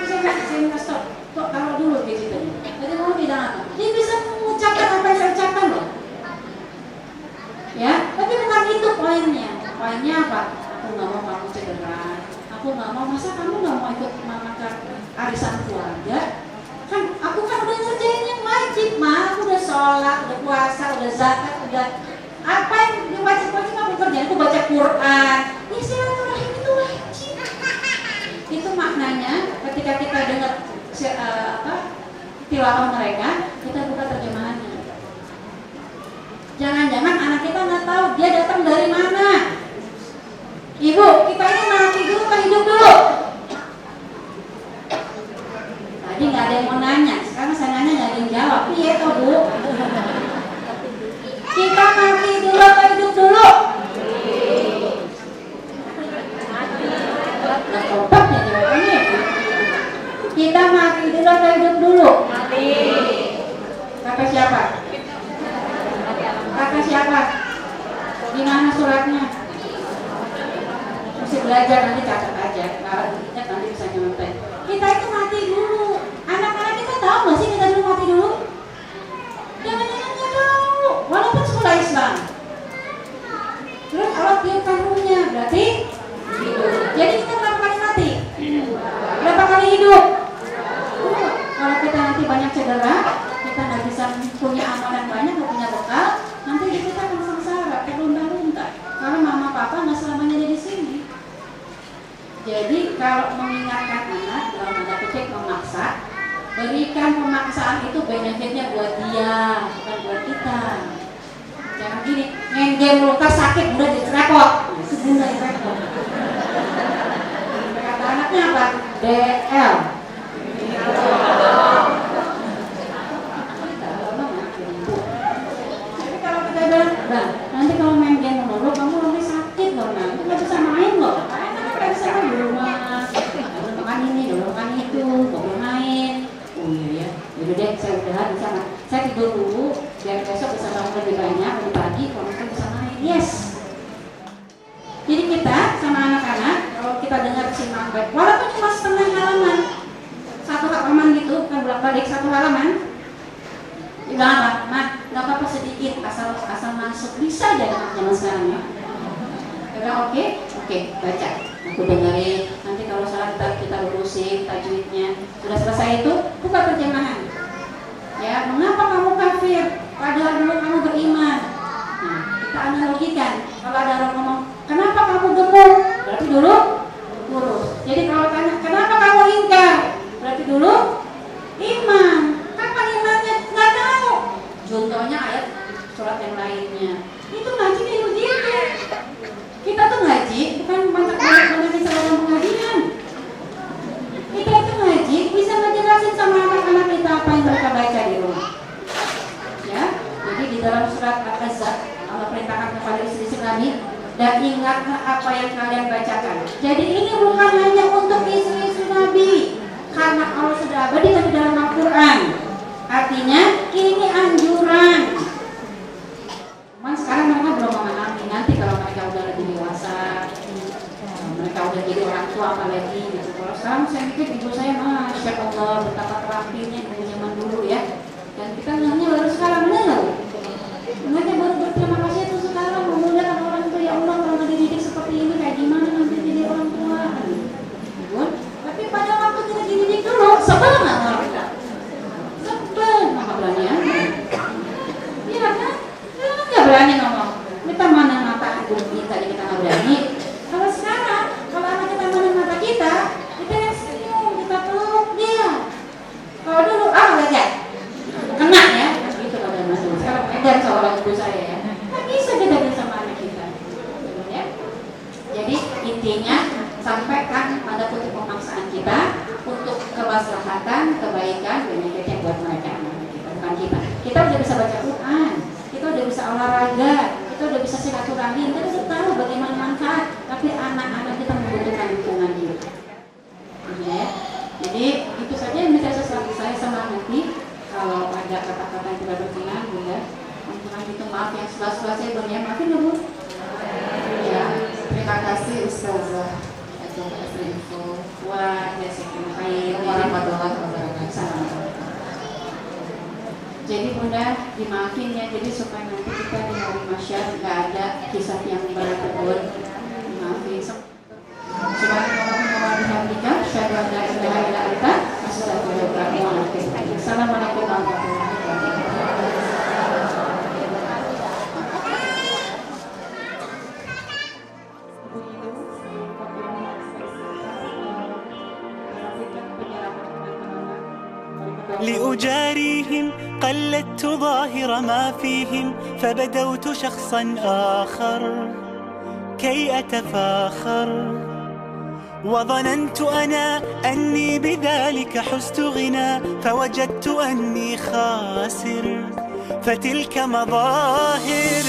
Saya kasih stop. Kok taruh dulu gadgetnya. Jadi mau bilang apa? Dia bisa mengucapkan apa yang saya ucapkan loh. Ya, tapi bukan itu poinnya. Poinnya apa? Aku nggak mau kamu cedera. Aku nggak mau, masa kamu nggak mau ikut makan arisan keluarga? Kan aku kan udah ngerjain yang wajib, Aku udah sholat, udah puasa, udah zakat, udah apa yang wajib-wajib aku kerjain. Aku baca Quran. Ya silaturahim itu wajib. Itu maknanya ketika kita dengar tilawah mereka, kita buka terjemahannya. Jangan-jangan anak kita nggak tahu dia datang dari mana. Ibu, kita ini mati dulu atau hidup dulu? Tadi nggak ada yang mau nanya, sekarang saya nanya nggak ada yang jawab. Iya toh Bu? Kita mati dulu atau hidup dulu? Nah, tobatnya jawabannya. Kita mati dulu atau hidup dulu? Mati. Kata siapa? Kata siapa? Di mana suratnya? Mesti belajar, nanti catat aja. Kalau ingat nanti bisa nyontek. Kita itu mati dulu. Anak-anak kita tahu nggak sih kita dulu mati dulu? Jangan-jangan nggak tahu. Walaupun sekolah Islam. Terus Allah tiupkan ruhnya, berarti hidup. Jadi kita berapa kali mati? Berapa kali hidup? Kalau kita nanti banyak cedera, kita nggak bisa punya amalan banyak, nggak punya bekal, nanti kita akan sengsara, terlunta-lunta. Karena mama papa nggak selamanya ada di sini. Jadi kalau mengingatkan anak dalam tanda petik memaksa, berikan pemaksaan itu benefitnya buat dia, bukan buat kita. Jangan gini, main game luka sakit udah jadi repot, itu bunda yang repot. Kata anaknya apa? DL. Tapi kalau kita bilang, Bang, nanti kalau main game mulu, kamu nanti sakit loh, nanti nggak bisa main loh. Karena bisa kan di rumah, makan ini, makan itu, nggak boleh main. Oh iya ya, yaudah deh, saya udahan di sana. Saya tidur dulu, biar besok bisa bangun lebih banyak, lebih pagi, kalau kita bisa main. Yes. Jadi kita sama anak-anak, kalau kita dengar simak baik, walaupun cuma setengah halaman, 1 halaman gitu, kan bolak-balik 1 halaman. Tidak apa, Mak, nggak apa-apa sedikit, asal masuk bisa aja zaman sekarang ya. bilang oke, baca. Aku dengerin. Nanti kalau salah kita lurusin tajwidnya. Sudah selesai itu, buka terjemahan. Ya, mengapa kamu kafir? Padahal dulu kamu beriman. Nah, kita analogikan. Kalau ada orang ngomong, kenapa kamu gemuk? Berarti dulu kurus. Jadi kalau tanya, kenapa kamu ingkar? Berarti dulu iman. Kapan imannya? Nggak tahu. Contohnya ayat surat yang lainnya. Itu ngaji kayak begitu. Kita tuh ngaji bukan banyak saluran pengajian. Kita itu ngaji bisa ngejelasin sama anak-anak kita apa yang mereka baca di rumah. Ya, jadi di dalam surat Al-Ahzab Allah perintahkan kepada istri-istri Nabi, dan ingatlah apa yang kalian bacakan. Jadi ini bukan hanya untuk istri-istri Nabi, karena Allah sudah abadikan di dalam Al-Quran. Artinya ini anjuran. Cuman sekarang mereka belum mengalami. Nanti kalau mereka udah lebih dewasa, mereka udah jadi orang tua apalagi gitu. Kalau sekarang saya pikir ibu saya, Masya Allah, betapa terapinya dari zaman dulu ya. Dan kita nanya baru sekarang, benar. Makanya baru berterima kasih itu sekarang memudahkan orang tua. Ya Allah, kalau dididik seperti ini kayak gimana nanti jadi orang tua. Tapi pada waktu kita dididik dulu, sebel nggak orang kita? Sebel, nggak berani ya? Iya kan? Nggak berani ngomong. Kita mana mata kita nggak berani. Kalau sekarang, kalau anak kita mana mata kita yang senyum, kita peluk dia. Kalau dulu, belajar, kena ya. Gitu kalau dulu. Sekarang edan seorang ibu saya ya. Nggak bisa beda sama anak kita. Ya. Jadi intinya sampaikan pada kutip pemaksaan kita untuk kemaslahatan, kebaikan, benefitnya buat mereka, bukan kita. Kita udah bisa baca Quran, kita udah bisa olahraga, kita udah bisa silaturahmi, kita udah tahu bagaimana manfaat. Tapi anak-anak kita membutuhkan dukungan juga. Ya. Jadi itu saja yang bisa saya semangati. Kalau ada kata-kata yang tidak berkenan, Bunda, mohon itu maaf yang sebelah-sebelah saya Bunda, maafin ya Bu. Ya, Terima kasih Ustazah atas info. Wah, Bismillahirrahmanirrahim. Warahmatullahi wabarakatuh. Jadi Bunda dimaafin ya, jadi supaya nanti kita di hari masyar nggak ada kisah yang berat-berat. Dimaafin. Subhanallah wa bihamdika, asyhadu an la ilaha illa anta, astaghfiruka wa atubu ilaik. Assalamualaikum warahmatullahi wabarakatuh. لأجاريهم قلدت ظاهر ما فيهم فبدوت شخصا آخر كي أتفاخر وظننت أنا أني بذلك حزت غنى فوجدت أني خاسر فتلك مظاهر